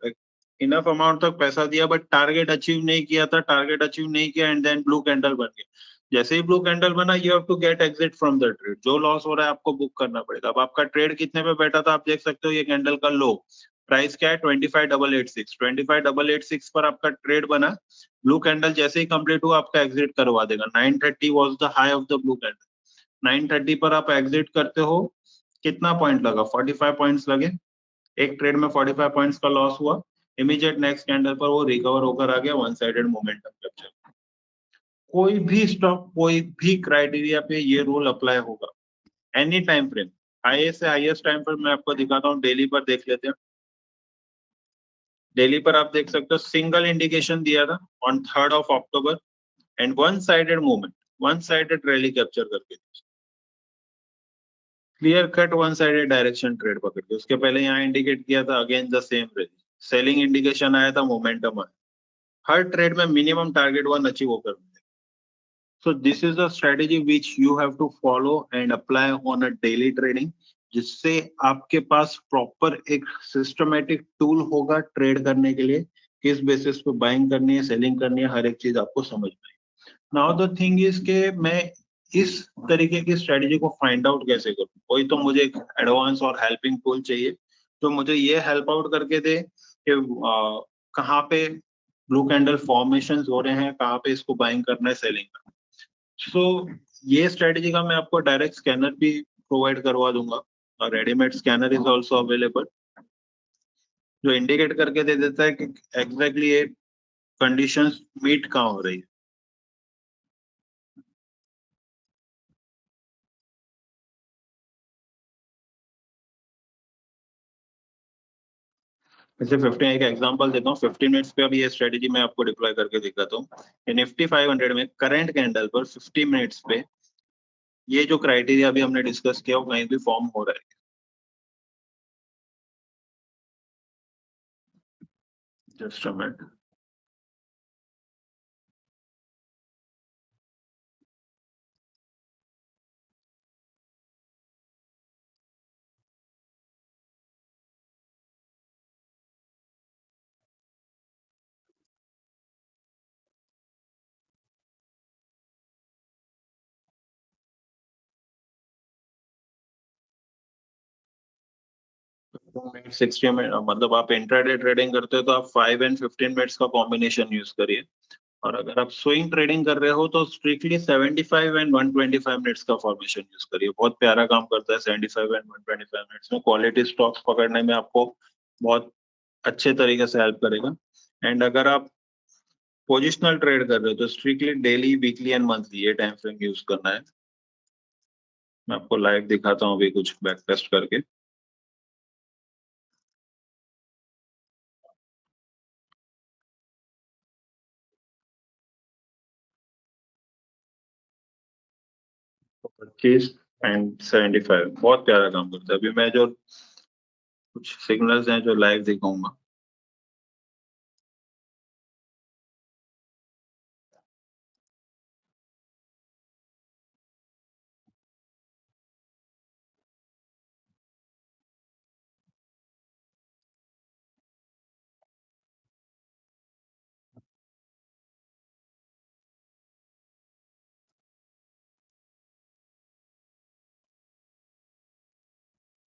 Speaker 2: इनफ अमाउंट तक पैसा दिया, बट टारगेट अचीव नहीं किया था, टारगेट अचीव नहीं किया, एंड देन ब्लू कैंडल बन गया। जैसे ही ब्लू कैंडल बना, you have to get exit from the trade, जो लॉस हो रहा है आपको बुक करना पड़ेगा। अब आपका ट्रेड कितने पे बैठा था, आप देख सकते हो, ये कैंडल का लो प्राइस क्या है, 25,886, 25,886 पर आपका ट्रेड बना। ब्लू कैंडल जैसे ही कंप्लीट हुआ, आपका एग्जिट करवा देगा। 930 was the high of the blue candle, 930 पर आप एग्जिट करते हो, कितना पॉइंट लगा, 45 पॉइंट्स लगे, एक ट्रेड में 45 पॉइंट्स का लॉस हुआ। इमीडिएट नेक्स्ट कैंडल पर वो रिकवर होकर आ गया, वन साइडेड मोमेंटम कैप्चर। कोई भी स्टॉक, कोई भी क्राइटेरिया पे ये रूल अप्लाई होगा, एनी टाइम फ्रेम, हाईएस्ट से हाईएस्ट टाइम पर मैं आपको दिखाता हूँ, डेली पर देख लेते हैं। डेली पर आप देख सकते हो, सिंगल इंडिकेशन दिया था on 3rd of October and one sided movement, one sided rally capture करके, clear cut one sided direction trade पकड़ के। उसके पहले यहाँ इंडिकेट किया था again the same rally, selling indication आया था, मोमेंटम आया, हर ट्रेड में मिनिमम टारगेट 1 अचीव होकर। So this is the strategy which you have to follow and apply on a daily trading, जिससे आपके पास प्रॉपर एक सिस्टमेटिक टूल होगा ट्रेड करने के लिए, किस बेसिस पे बाइंग करनी है, सेलिंग करनी है, हर एक चीज आपको समझ में आएगी। नाउ द थिंग इज के मैं इस तरीके की स्ट्रेटेजी को फाइंड आउट कैसे करूं, कोई तो मुझे एक एडवांस और हेल्पिंग टूल चाहिए जो मुझे ये हेल्प आउट करके दे कि कहाँ पे ब्लू कैंडल फॉर्मेशंस हो रहे हैं, कहाँ पे इसको बाइंग करना है, सेलिंग करना है। सो ये स्ट्रेटेजी का मैं आपको डायरेक्ट स्कैनर भी प्रोवाइड करवा दूंगा, और readymade scanner is also available, जो इंडिकेट करके दे देता है कि एग्जैक्टली ये कंडीशंस मीट कहाँ हो रही है। जैसे 15 एक एग्जांपल देता हूँ, 15 मिनट्स पे अभी ये स्ट्रेटेजी मैं आपको डिप्लॉय करके दिखाता हूँ। निफ्टी 500 में करंट कैंडल पर 50 मिनट्स पे ये जो क्राइटेरिया अभी हमने डिस्कस किया वो कहीं भी फॉर्म हो रहा है। Just a minute, minute 60 minute, मतलब आप इंट्राडे ट्रेडिंग करते हो तो आप 5 एंड 15 मिनट्स का कॉम्बिनेशन यूज करिए, और अगर आप स्विंग ट्रेडिंग कर रहे हो तो स्ट्रिक्टली 75 एंड 125 मिनट्स का फॉर्मेशन यूज करिए, बहुत प्यारा काम करता है 75 एंड 125 मिनट्स में, क्वालिटी स्टॉक्स पकड़ने में आपको बहुत अच्छे तरीके से हेल्प करेगा। एंड अगर आप पोजिशनल ट्रेड कर रहे हो तो strictly daily, weekly and monthly ये टाइम फ्रेम यूज करना है। मैं आपको लाइव दिखाता हूँ अभी कुछ बैक टेस्ट करके। तो 25 एंड 75 बहुत प्यारा काम करता है। अभी मैं जो कुछ सिग्नल्स हैं जो लाइव दिखाऊंगा,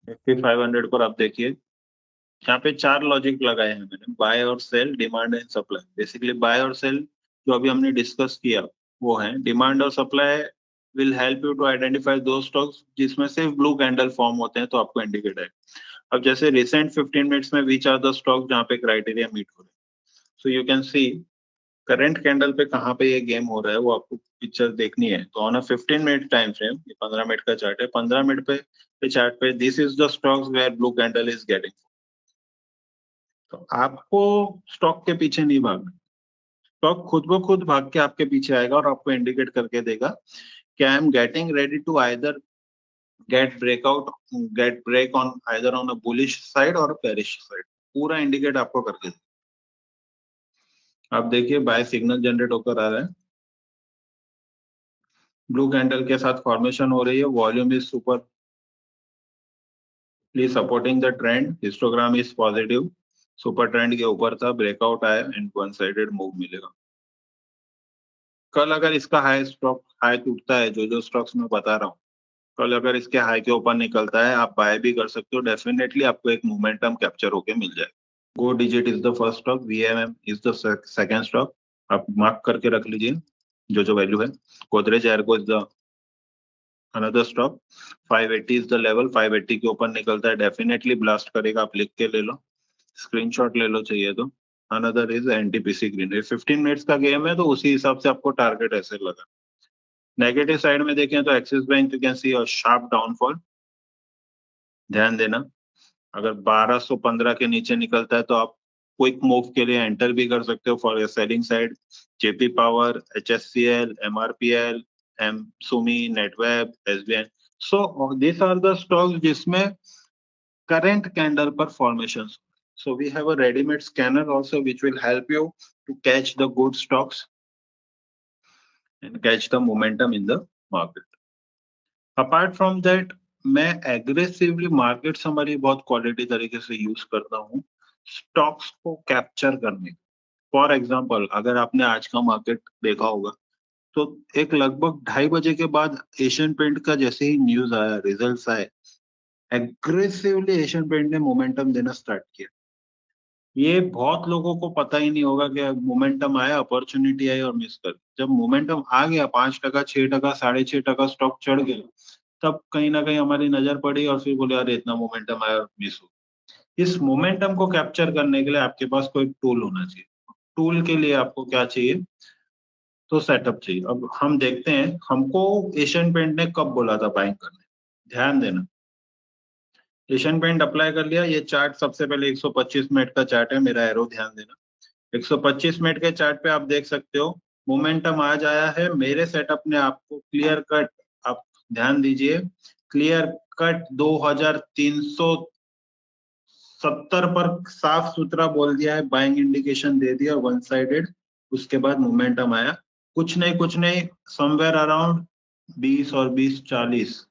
Speaker 2: निफ्टी 500 पर आप देखिए, यहाँ पे 4 लॉजिक लगाए हैं मैंने, बाय और sell, demand and supply. Basically buy और सेल जो अभी हमने डिस्कस किया वो है, डिमांड और supply will help you to identify दो स्टॉक्स जिसमें सिर्फ ब्लू कैंडल फॉर्म होते हैं, तो आपको इंडिकेट है। अब जैसे रिसेंट 15 मिनट्स में विच आर द स्टॉक जहाँ पे क्राइटेरिया मीट हो रहे हैं, so you can C current candle पे कहाँ पे ये गेम हो रहा है वो आपको पिक्चर देखनी है। तो on a 15 minute time frame, ये 15 मिनट का चार्ट है, 15 मिनट पे चार्ट पे this is the stocks where blue candle is getting. तो आपको स्टॉक के पीछे नहीं भागना, स्टॉक खुद ब खुद भाग के आपके पीछे आएगा और आपको इंडिकेट करके देगा कि I am getting ready to either get break on either on a bullish side और बेरिश साइड, पूरा इंडिकेट आपको करके देगा। आप देखिए बाय सिग्नल जनरेट होकर आ रहा है, ब्लू कैंडल के साथ फॉर्मेशन हो रही है, volume is super supporting the trend, histogram is positive, super trend के ऊपर था, ब्रेकआउट आया एंड वन साइडेड मूव मिलेगा। कल अगर इसका हाई टूटता है, जो स्टॉक्स मैं बता रहा हूँ, कल अगर इसके हाई के ऊपर निकलता है, आप बाय भी कर सकते हो, डेफिनेटली आपको एक मोमेंटम कैप्चर होके मिल जाए। Go Digit is the first stock, VMM is the second stock, आप मार्क करके रख लीजिए जो वैल्यू है। गोदरेज एयरको is the another stock, 580 is the level, 580 के ऊपर निकलता है डेफिनेटली ब्लास्ट करेगा, आप लिख के ले लो, स्क्रीनशॉट ले लो चाहिए तो। Another is NTPC green, 15 minutes का गेम है तो उसी हिसाब से आपको टारगेट ऐसे लगा। नेगेटिव साइड में देखें तो axis bank you can C a sharp downfall, ध्यान देना। अगर 1215 के नीचे निकलता है तो आप क्विक मूव के लिए एंटर भी कर सकते हो for selling side. JP power, HSCL, MRPL, M Sumi, Netweb, SBI, so this are the stocks जिसमें current candle per formations. So we have a ready-made scanner also which will help you to catch the good stocks and catch the momentum in the market. Apart from that, मैं aggressively market summary बहुत quality तरीके से use करता हूँ stocks को capture करने। For example, अगर आपने आज का मार्केट देखा होगा तो एक लगभग 2:30 बजे के बाद एशियन पेंट का जैसे ही न्यूज आया, रिजल्ट्स आए, एग्रेसिवली एशियन पेंट ने मोमेंटम देना स्टार्ट किया। ये बहुत लोगों को पता ही नहीं होगा कि मोमेंटम आया, अपॉर्चुनिटी आई और मिस कर। जब मोमेंटम आ गया 5%, 6%, 6.5% स्टॉक चढ़ गया, तब कहीं ना कहीं हमारी नजर पड़ी और फिर बोले अरे इतना मोमेंटम आया और मिस हो। इस मोमेंटम को कैप्चर करने के लिए आपके पास कोई टूल होना चाहिए। टूल के लिए आपको क्या चाहिए? तो सेटअप चाहिए। अब हम देखते हैं हमको एशियन पेंट ने कब बोला था बाइंग करने, ध्यान देना। एशियन पेंट अप्लाई कर लिया, ये चार्ट सबसे पहले 125 मिनट का चार्ट है, मेरा एरो ध्यान देना। 125 मिनट के चार्ट पे आप देख सकते हो मोमेंटम आज आया है। मेरे सेटअप ने आपको क्लियर कट, आप ध्यान दीजिए, क्लियर कट 2370 पर साफ सुथरा बोल दिया है, बाइंग इंडिकेशन दे दिया, वन साइडेड। उसके बाद मोमेंटम आया, कुछ नहीं, समवेयर अराउंड 20 और 20 40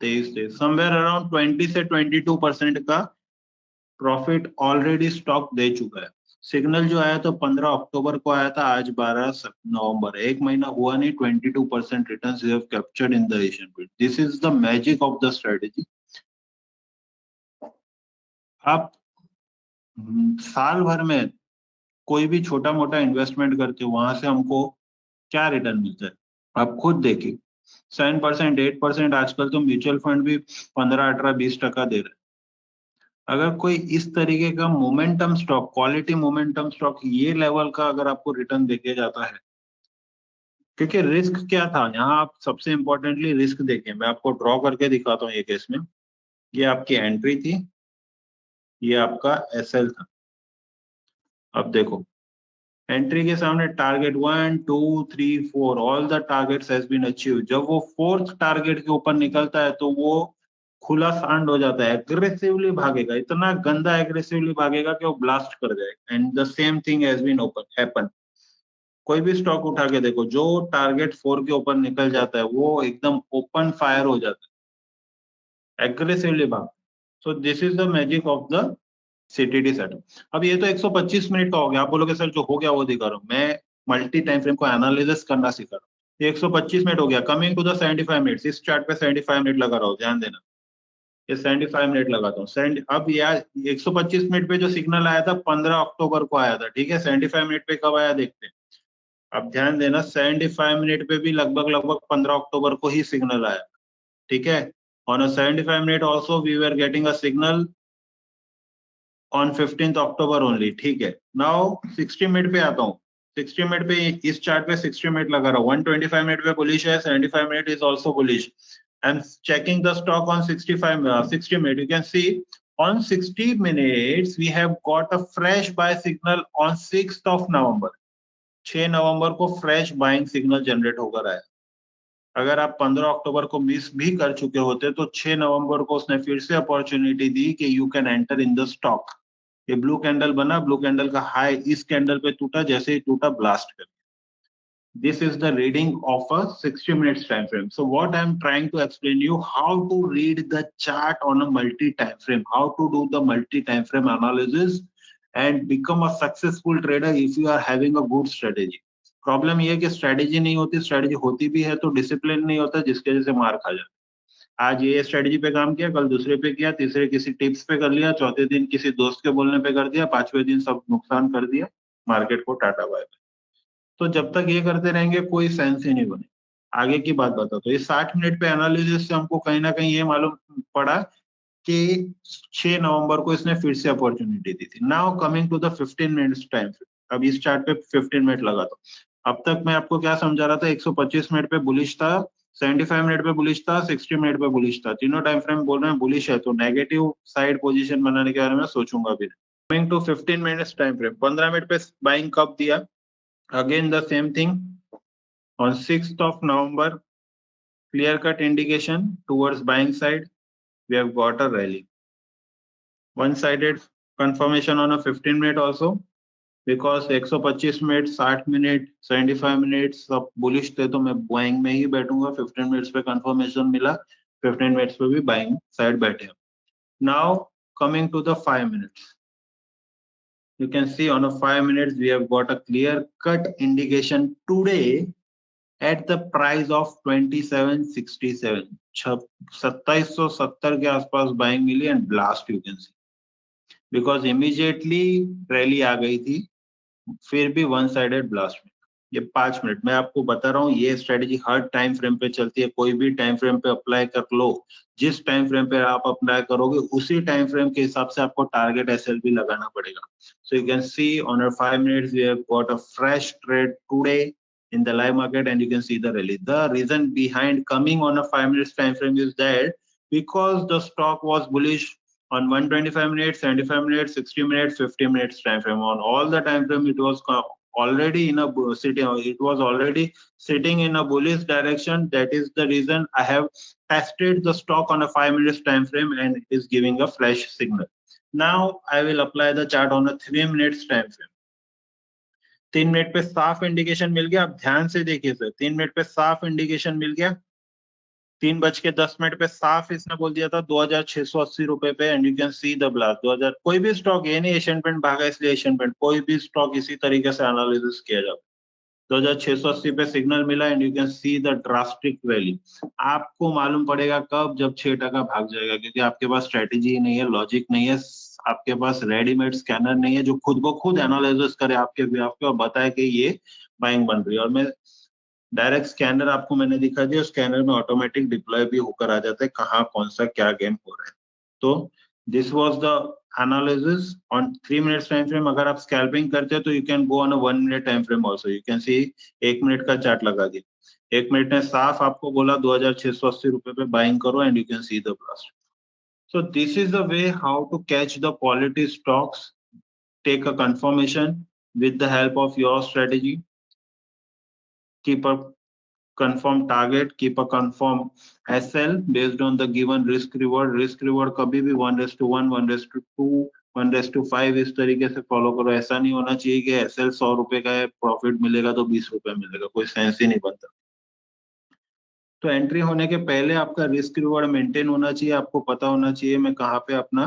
Speaker 2: 23 समवेयर अराउंड 20 से 22% का प्रॉफिट ऑलरेडी स्टॉक दे चुका है। सिग्नल जो आया तो 15 अक्टूबर को आया था, आज 12 नवंबर, एक महीना हुआ नहीं, 22% returns you have captured in the Asian paint. This is the magic of the strategy. आप साल भर में कोई भी छोटा मोटा इन्वेस्टमेंट करते हो, वहां से हमको क्या रिटर्न मिलता है आप खुद देखिए। 7%, 8%, आजकल तो म्यूचुअल फंड भी 15, 18, 20% दे रहे हैं। अगर कोई इस तरीके का momentum stock, quality momentum stock, ये लेवल का अगर आपको रिटर्न देके जाता है, क्योंकि रिस्क क्या था यहाँ, आप सबसे इंपॉर्टेंटली रिस्क देखें। मैं आपको ड्रॉ करके दिखाता हूँ ये केस में। ये आपकी एंट्री थी, ये आपका एसएल था। अब देखो एंट्री के सामने target 1 2 3 4, all the targets has been achieved. जब वो फोर्थ टारगेट के ऊपर निकलता है तो वो खुला सांड हो जाता है, एग्रेसिवली भागेगा, इतना गंदा एग्रेसिवली भागेगा कि वो ब्लास्ट कर जाएगा। And the same thing has been happen. कोई भी स्टॉक उठा के देखो, जो टारगेट 4 के ऊपर निकल जाता है वो एकदम ओपन फायर हो जाता है, एग्रेसिवली भाग। सो this is the magic of the CTD setup. अब ये तो 125 मिनट का हो गया, आप बोलोगे सर जो हो गया वो दिखा रहा हूँ मैं, मल्टी टाइम फ्रेम को एनालिसिस करना सिखा रहा हूँ। ये 125 मिनट हो गया। कमिंग टू द 75 मिनट्स, इस चार्ट पे 75 मिनट लगा रहा हूँ, ध्यान देना। ये 75 मिनट लगाता हूँ। अब यार 125 मिनट पे जो सिग्नल आया था 15 अक्टूबर को आया था, ठीक है। 75 मिनट पे कब आया देखते हैं। अब ध्यान देना 75 मिनट पे भी लगभग 15 अक्टूबर को ही सिग्नल आया, ठीक है। On a 75 minute also we were getting a signal on 15th October only, ठीक है। नाउ 60 मिनट पे आता हूँ। 60 मिनट पे इस चार्ट पे 60 मिनट लगा रहा, 125 मिनट पे बुलिश है, 75 minute is also bullish. I'm checking the stock on 60 minutes. You can see on 60 minutes we have got a fresh buy signal on 6th of November. 6 नवंबर को fresh buying signal generate होकर आया। अगर आप 15 अक्टूबर को miss भी कर चुके होते तो 6 नवंबर को उसने फिर से अपॉर्चुनिटी दी कि you can enter in the stock. ये ब्लू कैंडल बना, ब्लू कैंडल का हाई इस कैंडल पे टूटा, जैसे ही टूटा ब्लास्ट कर। This is the reading of a 60 minutes time frame. So what I'm trying to explain you how to read the chart on a multi time frame, how to do the multi time frame analysis and become a successful trader if you are having a good strategy. Problem ये है कि strategy नहीं होती, strategy होती भी है तो discipline नहीं होता, जिसके वजह से मार खा जाता। आज ये स्ट्रेटेजी पे काम किया, कल दूसरे पे किया, तीसरे किसी टिप्स पे कर लिया, चौथे दिन किसी दोस्त के बोलने पे कर दिया, पांचवें दिन सब नुकसान कर दिया, मार्केट को टाटा बाय। तो जब तक ये करते रहेंगे कोई सेंस ही नहीं बने। आगे की बात बताता हूँ। ये 60 मिनट पे एनालिसिस से हमको कहीं ना कहीं ये मालूम पड़ा कि 6 नवंबर को इसने फिर से अपॉर्चुनिटी दी थी। Now coming to the 15 minutes time frame. अब इस चार्ट पे 15 मिनट लगा था। अब तक मैं आपको क्या समझा रहा था, 125 मिनट पे बुलिश था, 75 मिनट पे बुलिश था, 60 मिनट पे बुलिश था। तीनों टाइम फ्रेम बोल रहे हैं बुलिश है, तो नेगेटिव साइड पोजीशन बनाने के बारे में सोचूंगा भी। Coming to 15 minutes time frame, 15 minute पे बाइंग कब दिया, again the same thing on 6th of November, clear cut indication towards buying side, we have got a rally, one sided confirmation on a 15 minute also, because 125 minute 60 minute 75 minute सब bullish थे तो मैं buying में ही बैठूंगा। 15 minutes पे confirmation मिला, 15 minutes पे भी बाइंग साइड बैठे। Now coming to the 5 minutes, you can see on a 5 minutes we have got a clear cut indication today at the price of 2767, 2770 के आसपास बाइंग मिली and blast you can see, because immediately rally आ गई थी, फिर भी one sided blast में। ये 5 मिनट मैं आपको बता रहा हूँ, ये स्ट्रेटेजी हर टाइम फ्रेम पे चलती है, कोई भी टाइम फ्रेम पे अप्लाई कर लो। जिस टाइम फ्रेम पे आप अप्लाई करोगे उसी टाइम फ्रेम के हिसाब से आपको टारगेट एसएलपी लगाना पड़ेगा। So you can see on our 5 minutes we have got a fresh trade today in the live market and you can see the rally. The reason behind coming on a 5 minutes time frame is that because the stock was bullish on 125 minutes, 75 minutes, 60 minutes, 50 minutes time frame. On all the time frame it was already in a sitting in a bullish direction. That is the reason I have tested the stock on a 5 minutes time frame and it is giving a flash signal. Now I will apply the chart on a 3 minutes time frame. 3 minute पे साफ indication मिल गया। आप ध्यान से देखिए sir, 3 minute पे साफ indication मिल गया। 3:10 पे साफ इसने बोल दिया था 2680 रुपए पे and you can see the blast. 2000 कोई भी स्टॉक, ये नहीं एशियन पेंट भागा इसलिए एशियन पेंट, कोई भी स्टॉक इसी तरीके से एनालिसिस किया जाता है। 2680 पे सिग्नल मिला and you can see the drastic rally. आपको मालूम पड़ेगा कब, जब 6% भाग जाएगा, क्योंकि आपके पास स्ट्रेटेजी नहीं है, लॉजिक नहीं है, आपके पास रेडीमेड स्कैनर नहीं है जो खुद ब खुद एनालिसिस करे आपके ग्राफ को और बताए कि ये बाइंग बन रही है। और मैं डायरेक्ट स्कैनर आपको मैंने दिखा दिया, स्कैनर में ऑटोमेटिक डिप्लॉय भी होकर आ जाता है कहाँ कौन सा क्या गेम हो रहा है। तो this was the analysis on 3 minutes time frame. अगर आप स्कैल्पिंग करते हैं तो you can go on a 1 minute time frame also. You can C 1 minute का चार्ट लगा दिया, 1 मिनट ने साफ आपको बोला 2680 रुपए पे बाइंग करो and you can see the blast. So this is the way how to catch the quality stocks. Take a confirmation with the help of your strategy. Keep a confirm target, keep a confirm SL based on the given risk reward. Risk reward कभी भी 1:1, 1:2, 1:5 इस तरीके से follow करो। ऐसा नहीं होना चाहिए कि SL 100 रुपए का है, प्रॉफिट मिलेगा तो 20 रुपए मिलेगा, कोई सेंस ही नहीं बनता। तो एंट्री होने के पहले आपका रिस्क रिवॉर्ड मेंटेन होना चाहिए, आपको पता होना चाहिए मैं कहाँ पे अपना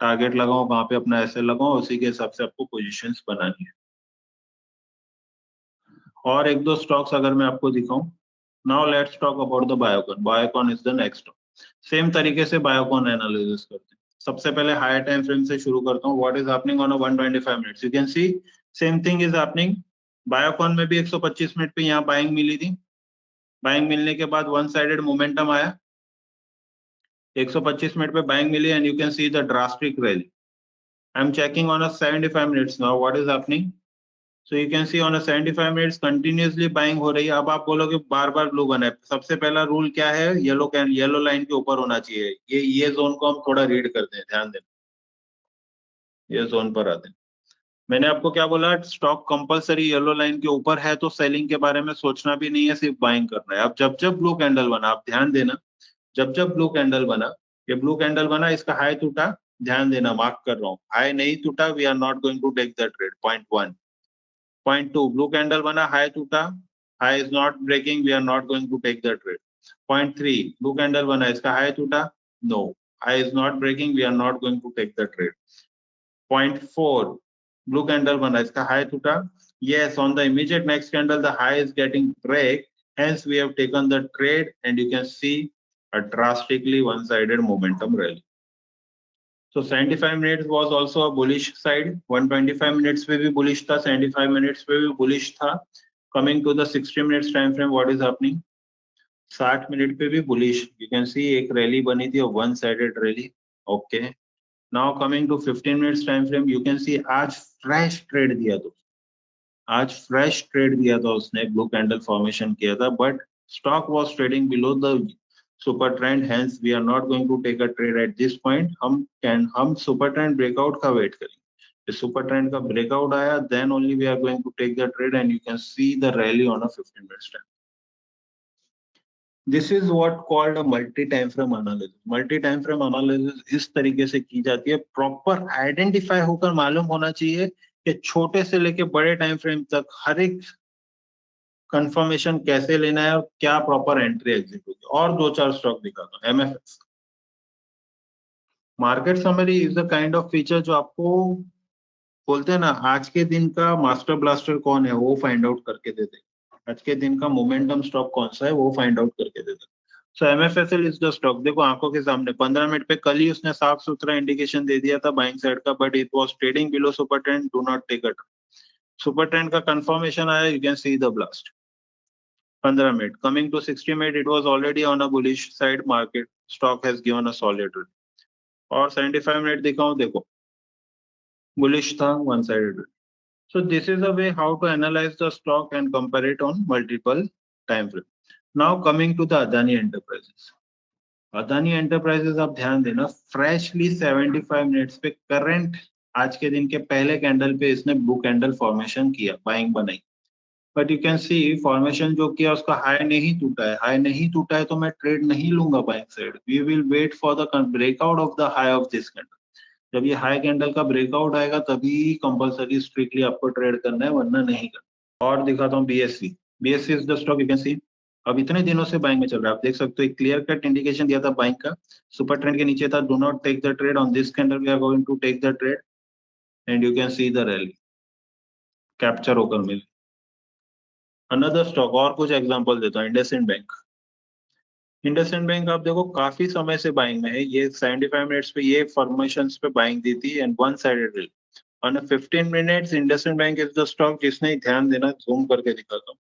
Speaker 2: टारगेट लगाऊं, कहाँ पे अपना एसएल लगाऊं, उसी के हिसाब से आपको पोजीशंस बनानी है। और एक दो स्टॉक्स अगर मैं आपको दिखाऊं, now let's talk about the Biocon. Biocon is the next stock. Same तरीके से बायोकॉन एनालिसिस करते हैं। सबसे पहले हायर टाइम फ्रेम से शुरू करता हूँ। What is happening on a 125 minutes, you can C same thing is happening. Biocon में भी 125 मिनट पे यहाँ बाइंग मिली थी, बाइंग मिलने के बाद वन साइडेड मोमेंटम आया, 125 मिनट पे बाइंग मिली and you can see the drastic rally. I am checking on a 75 minutes now, what is happening. So you can see on a 75 minutes continuously buying हो रही है. अब आप बोलोगे बार बार blue बना है. सबसे पहला रूल क्या है? येलो लाइन के ऊपर होना चाहिए. ये जोन को हम थोड़ा रीड करते हैं, ध्यान देना. ये जोन पर आते हैं. मैंने आपको क्या बोला? स्टॉक कंपलसरी येलो लाइन के ऊपर है तो सेलिंग के बारे में सोचना भी नहीं है, सिर्फ बाइंग करना है. अब जब ब्लू कैंडल बना, आप ध्यान देना, जब ब्लू कैंडल बना, ये ब्लू कैंडल बना, इसका हाई टूटा, ध्यान देना, मार्क कर रहा हूँ, हाई नहीं टूटा, we are not going to take the trade. Point 1. Point 2, blue candle बना, हाई टूटा, high is not breaking, we are not going to take the trade. Point 3, blue candle बना, इसका हाई टूटा, no, high is not breaking, we are not going to take the trade. Point 4, blue candle bana, iska high tuta, yes, on the immediate next candle the high is getting break, hence we have taken the trade, and you can see a drastically one-sided momentum rally. So 75 minutes was also a bullish side, 125 minutes पे भी bullish था, 75 minutes पे भी bullish था. Coming to the 60 minutes time frame, what is happening? 60 minute पे भी bullish, you can see एक rally बनी थी, one sided rally. Okay. Now coming to 15 minutes time frame, you can see आज fresh trade दिया तो, आज fresh trade दिया था उसने, blue candle formation किया था, but stock was trading below the super trend, hence we are not going to take a trade at this point. हम super trend breakout का wait करेंगे. super trend का breakout आया, then only we are going to take the trade, and you can see the rally on a 15 minutes time. This is what called a multi-time frame analysis. Multi-time frame analysis इस तरीके से की जाती है, proper identify होकर मालूम होना चाहिए कि छोटे से लेके बड़े टाइम फ्रेम तक हर एक कंफर्मेशन कैसे लेना है और क्या प्रॉपर एंट्री एग्जिट होगी. और 2-4 स्टॉक दिखाता हूं. MFX market summary is the kind of feature जो आपको बोलते हैं ना, आज के दिन का मास्टर ब्लास्टर कौन है वो फाइंड आउट करके दे देगा. आज के दिन का मोमेंटम स्टॉक कौन सा है वो फाइंड आउट करके दे देगा. सो MFSL इज द स्टॉक. देखो आंखों के सामने 15 मिनट पे कल ही उसने साफ सुथरा इंडिकेशन दे दिया था बाइंग साइड का, but it was trading below super trend. Do not take it. Super trend का कंफर्मेशन आया, you can see the blast. 15 minute. Coming to 60 minute, it was already on a bullish side market. Stock has given a solid return. और 75 minute दिखाऊं, देखो bullish था, one sided. So this is a way how to analyze the stock and compare it on multiple time frame. Now coming to the Adani Enterprises. Adani Enterprises आप ध्यान देना, freshly 75 minutes पे current आज के दिन के पहले कैंडल पे इसने ब्लू कैंडल फॉर्मेशन किया, बाइंग बनाई. But you can C formation जो किया उसका हाई नहीं टूटा है. हाई नहीं टूटा है तो मैं ट्रेड नहीं लूंगा buying side. We will wait for the breakout of the high of this candle. जब ये हाई कैंडल का ब्रेकआउट आएगा तभी कंपलसरी स्ट्रिक्टली आपको ट्रेड करना है, वरना नहीं करना. और दिखाता हूँ BSC. BSC is the stock, you can सी अब इतने दिनों से बाइंग में चल रहा है. आप देख सकते हो एक क्लियर कट इंडिकेशन दिया था बाइंग का, सुपर ट्रेंड के नीचे था. Do not take the trade on this candle, we are going to take the trade, and you can see the rally capture होकर मिले. अनदर स्टॉक, और कुछ एग्जांपल देता हूँ. इंडसइंड बैंक. इंडसइंड बैंक आप देखो काफी समय से बाइंग में है. ये 75 मिनट्स पे ये फॉर्मेशंस पे बाइंग दी थी, and one sided rally. On 15 minutes IndusInd bank is the stock जिसने, ध्यान देना, जूम करके दिखाता हूँ,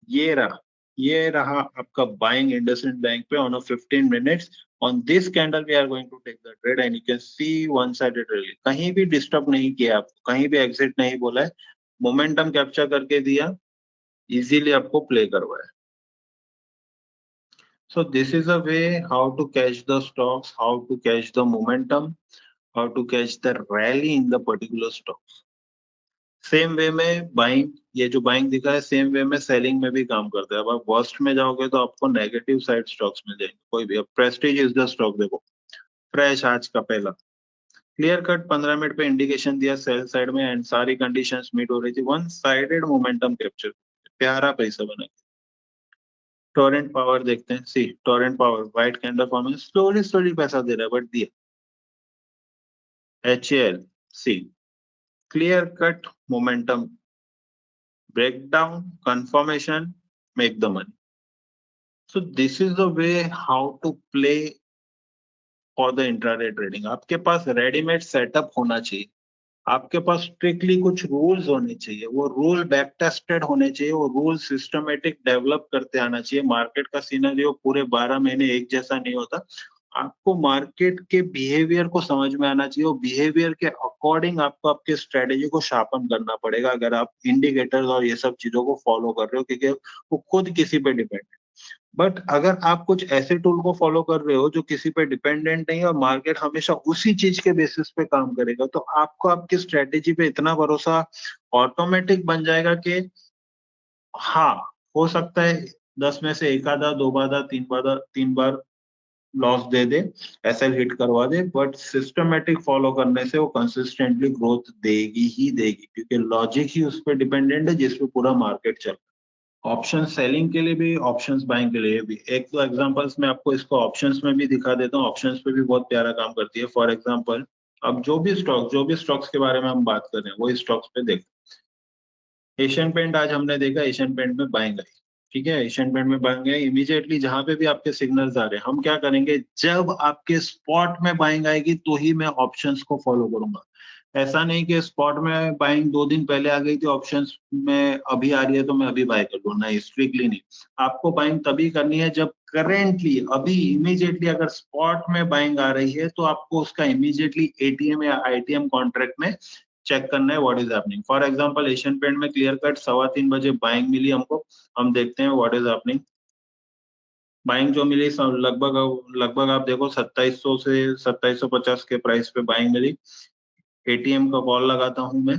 Speaker 2: ये रहा आपका बाइंग इंडसइंड बैंक पे on 15 minutes. On this candle we are going to take the trade, and you can see one sided rally. कहीं भी डिस्टर्ब नहीं किया आपको, कहीं भी एग्जिट नहीं बोला है, मोमेंटम कैप्चर करके दिया, इजीली आपको प्ले करवाया. So this is a way how to catch the stocks, how to catch the momentum, how to catch the rally in the particular stocks. Same way में buying, ये जो buying दिखा है same way में selling में भी काम करता है. अब आप वर्स्ट में जाओगे तो आपको नेगेटिव साइड स्टॉक्स मिल जाएंगे कोई भी. अब प्रेस्टीज इज द स्टॉक. देखो फ्रेश आज का पहला क्लियर कट 15 मिनट पे इंडिकेशन दिया सेल साइड में, एंड सारी कंडीशंस मीट हो रही थी. वन साइडेड मोमेंटम कैप्चर, प्यारा पैसा बना. टोरेंट पावर देखते हैं. See Torrent Power white candle form, slowly पैसा दे रहा है बट दिया. HAL, see clear cut momentum breakdown, confirmation, make the money. So this is the way how to play for the intraday trading. आपके पास readymade setup होना चाहिए, आपके पास strictly कुछ रूल्स होने चाहिए, वो रूल बैक टेस्टेड होने चाहिए, वो रूल सिस्टमेटिक डेवलप करते आना चाहिए. मार्केट का सिनेरियो पूरे 12 महीने एक जैसा नहीं होता. आपको मार्केट के बिहेवियर को समझ में आना चाहिए और बिहेवियर के अकॉर्डिंग आपको आपके स्ट्रेटेजी को शार्पन करना पड़ेगा अगर आप इंडिकेटर्स और ये सब चीजों को फॉलो कर रहे हो, क्योंकि वो खुद किसी पे डिपेंड है। बट अगर आप कुछ ऐसे टूल को फॉलो कर रहे हो जो किसी पे डिपेंडेंट नहीं है और मार्केट हमेशा उसी चीज के बेसिस पे काम करेगा, तो आपको आपकी स्ट्रेटेजी पे इतना भरोसा ऑटोमेटिक बन जाएगा कि हाँ, हो सकता है 10 में से एक आधा, दो बाधा, तीन बार लॉस दे एसएल हिट करवा दे, बट सिस्टमेटिक फॉलो करने से वो कंसिस्टेंटली ग्रोथ देगी ही देगी, क्योंकि लॉजिक ही उस पर डिपेंडेंट है जिसपे पूरा मार्केट चल रहा है। ऑप्शन सेलिंग के लिए भी, ऑप्शंस बाइंग के लिए भी एक दो एग्जांपल्स मैं आपको इसको ऑप्शंस में भी दिखा देता हूँ। ऑप्शंस पे भी बहुत प्यारा काम करती है। फॉर एग्जांपल, अब जो भी स्टॉक्स के बारे में हम बात कर रहे हैं वही स्टॉक्स पे देख। एशियन पेंट आज हमने देखा, एशियन पेंट में बाइंग आई, ठीक है, एशियन पेंट में बाइंग आई। इमीडिएटली जहां पे भी आपके सिग्नल्स आ रहे हैं, हम क्या करेंगे, जब आपके स्पॉट में बाइंग आएगी तो ही मैं ऑप्शंस को फॉलो करूंगा। ऐसा नहीं कि स्पॉट में बाइंग 2 दिन पहले आ गई थी, ऑप्शंस में अभी आ रही है तो मैं अभी बाय कर लूँ, नहीं, स्ट्रिक्टली नहीं। आपको बाइंग तभी करनी है जब करेंटली, अभी इमीडिएटली अगर स्पॉट में बाइंग आ रही है तो आपको उसका इमीडिएटली एटीएम या आईटीएम कॉन्ट्रैक्ट में चेक करना है what is happening. For example, Asian paint में क्लियर कट 3:15 बजे बाइंग मिली हमको। हम देखते हैं व्हाट इज हैपनिंग। बाइंग जो मिली लगभग लगभग आप देखो 2700 से 2750 के प्राइस पे बाइंग मिली। एटीएम का कॉल लगाता हूं मैं,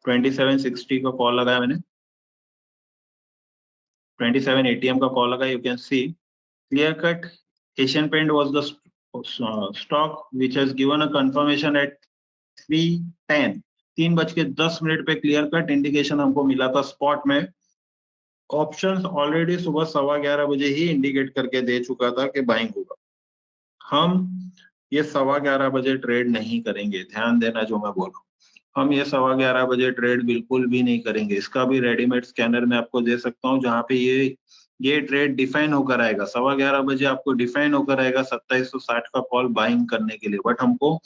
Speaker 2: 2760 का कॉल लगाया मैंने, 27 एटीएम का कॉल लगा। You can C clear cut Asian Paint was the stock which has given a confirmation at 3:10, 3:10 पे क्लियर कट इंडिकेशन हमको मिला था स्पॉट में। ऑप्शंस ऑलरेडी सुबह 11:15 बजे ही इंडिकेट करके दे चुका था कि बाइंग होगा। हम ये 11:15 बजे ट्रेड नहीं करेंगे, ध्यान देना जो मैं बोल रहा हूँ। हम ये 11:15 बजे ट्रेड बिल्कुल भी नहीं करेंगे। इसका भी रेडीमेड स्कैनर मैं आपको दे सकता हूँ, जहाँ पे ये ट्रेड डिफाइन होकर आएगा। 11:15 बजे आपको डिफाइन होकर आएगा 2760 का कॉल बाइंग करने के लिए। बट हमको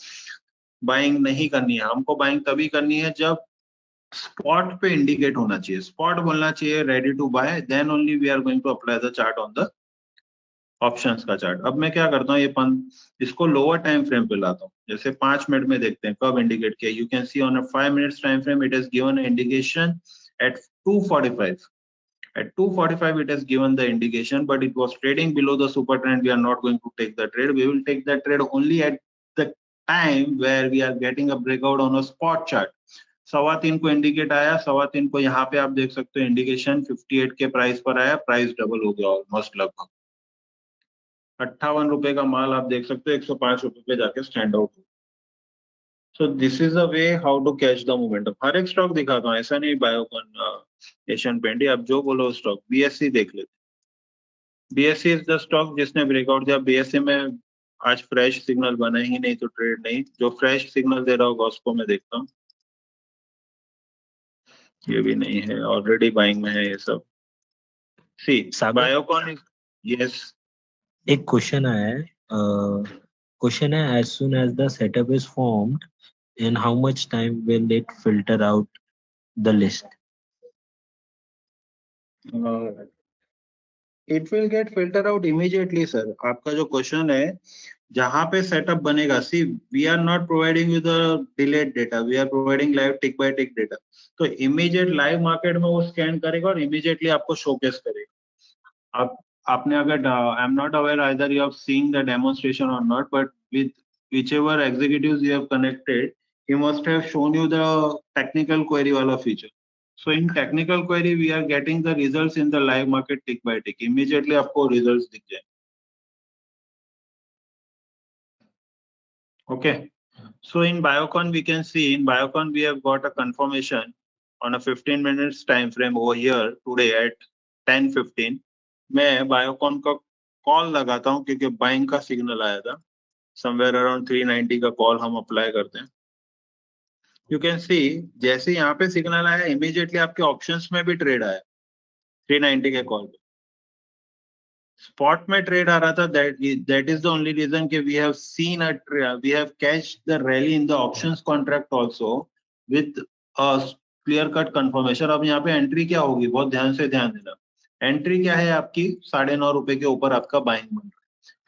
Speaker 2: बाइंग नहीं करनी है, हमको बाइंग तभी करनी है जब स्पॉट पे इंडिकेट होना चाहिए, स्पॉट बोलना चाहिए ready to buy, then only we are going to apply the chart on the options का चार्ट। अब मैं क्या करता हूँ, इसको लोअर टाइम फ्रेम पे लाता हूँ। जैसे 5 मिनट में देखते हैं कब इंडिकेट किया। You can C on a 5 minutes time frame it has given indication at 2:45. At 2:45 it has given the indication, but it was trading below the super trend. We are not going to take the trade. We will take that trade only at the time where we are getting a breakout on a spot chart. 3:15 को indicate आया, 3:15 को यहाँ पे आप देख सकते हो indication 58 के प्राइस पर आया, प्राइस डबल हो गया ऑलमोस्ट, लगभग 58 रुपए का माल आप देख सकते हो 105 रुपए पे जाके स्टैंड आउट हो। So this is a way how to catch the momentum. हर एक स्टॉक दिखाता हूँ, ऐसा नहीं बायोकॉन, एशियन पेंट, आप जो बोलो स्टॉक। बीएससी देख लेते, बीएससी इज द स्टॉक जिसने ब्रेकआउट दिया। बीएससी में आज फ्रेश सिग्नल बना ही नहीं तो ट्रेड नहीं, जो फ्रेश सिग्नल दे रहा होगा उसको मैं देखता हूँ। ये भी नहीं है, ऑलरेडी बाइंग में है ये सब। सी बायोकॉन इज, यस।
Speaker 1: एक क्वेश्चन आया है, क्वेश्चन है, as soon as the setup is formed, in how much time will it filter out the list?
Speaker 2: It will get filter out immediately sir. आपका जो क्वेश्चन है, जहां पे सेटअप बनेगा, see we are not providing with delayed data, we are providing live tick by tick data. तो immediate live market में वो scan करेगा और इमीडिएटली आपको शोकेस करेगा। आप आपने अगर, I am not aware either you have seen the demonstration और not, but with whichever executives you have connected, he must have shown you the technical query wala feature. So in technical query we are getting the results in the live market tick by tick, immediately आपको results दिख जाए। Okay, so in Biocon we can see, in Biocon we have got a confirmation on a 15 minutes time frame over here today at 10:15। मैं Biocon का call लगाता हूँ क्योंकि buying का signal आया था, समवेयर अराउंड 390 का कॉल हम अप्लाई करते हैं। यू कैन सी जैसे यहाँ पे सिग्नल आया, इमीडिएटली आपके ऑप्शंस में भी ट्रेड आया 390 के कॉल पे। स्पॉट में ट्रेड आ रहा था, that is the only reason कि we have seen we have catched the rally in the options contract also with a clear cut confirmation. अब यहाँ पे एंट्री क्या होगी, बहुत ध्यान से ध्यान देना। एंट्री क्या है आपकी 9.5 रुपए के ऊपर आपका बाइंग बन रहा है।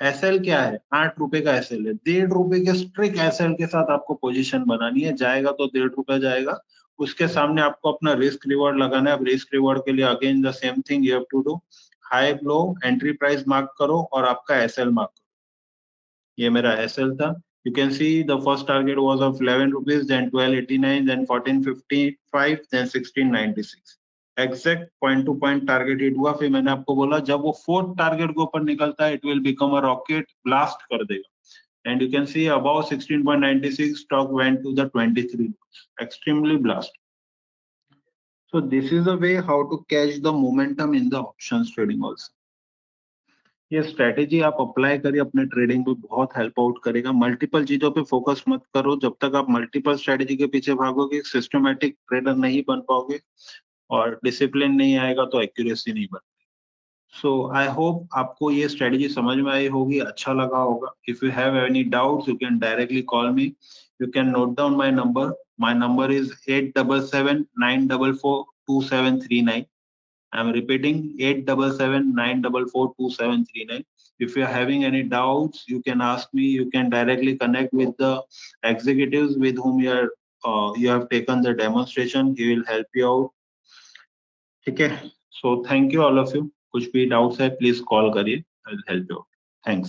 Speaker 2: एसएल क्या है 8 रुपए का एसएल है, 1.5 रुपए के स्ट्रिक्ट एसएल के साथ आपको पोजीशन बनानी है, जाएगा तो 1.5 रुपया जाएगा, उसके सामने आपको अपना रिस्क रिवॉर्ड लगाना है। अब रिस्क रिवॉर्ड के लिए again the same thing you have to do, high low entry price mark करो और आपका एसएल मार्क करो। ये मेरा एसएल था। You can see the first target was of 11 rupees, then 12.89, then 14.55, then 16.96. Exact point to point target hit हुआ। फिर मैंने आपको बोला जब वो फोर्थ टारगेट के ऊपर निकलता है, it will become a rocket, blast कर देगा। And you can see above 16.96, stock went to the 23, extremely blast. So this is the way how to catch the momentum in the options trading also. ये strategy आप apply करिए अपने trading में, बहुत help out करेगा। Multiple चीजों पे focus मत करो, जब तक आप मल्टीपल स्ट्रेटेजी के पीछे भागोगे सिस्टमैटिक ट्रेडर नहीं बन पाओगे, और डिसिप्लिन नहीं आएगा तो एक्यूरेसी नहीं बनती। सो आई होप आपको ये स्ट्रेटेजी समझ में आई होगी, अच्छा लगा होगा। If you have any doubts you can directly call me, you can note down my number is 8779442739। I'm repeating 8779442739. If you're having any doubts, you can ask me. You can directly connect with the executives with whom you have taken the demonstration. He will help you out. ठीक है? So thank you all of you. कुछ भी doubts है, please call करिए. I will help you out. Thanks.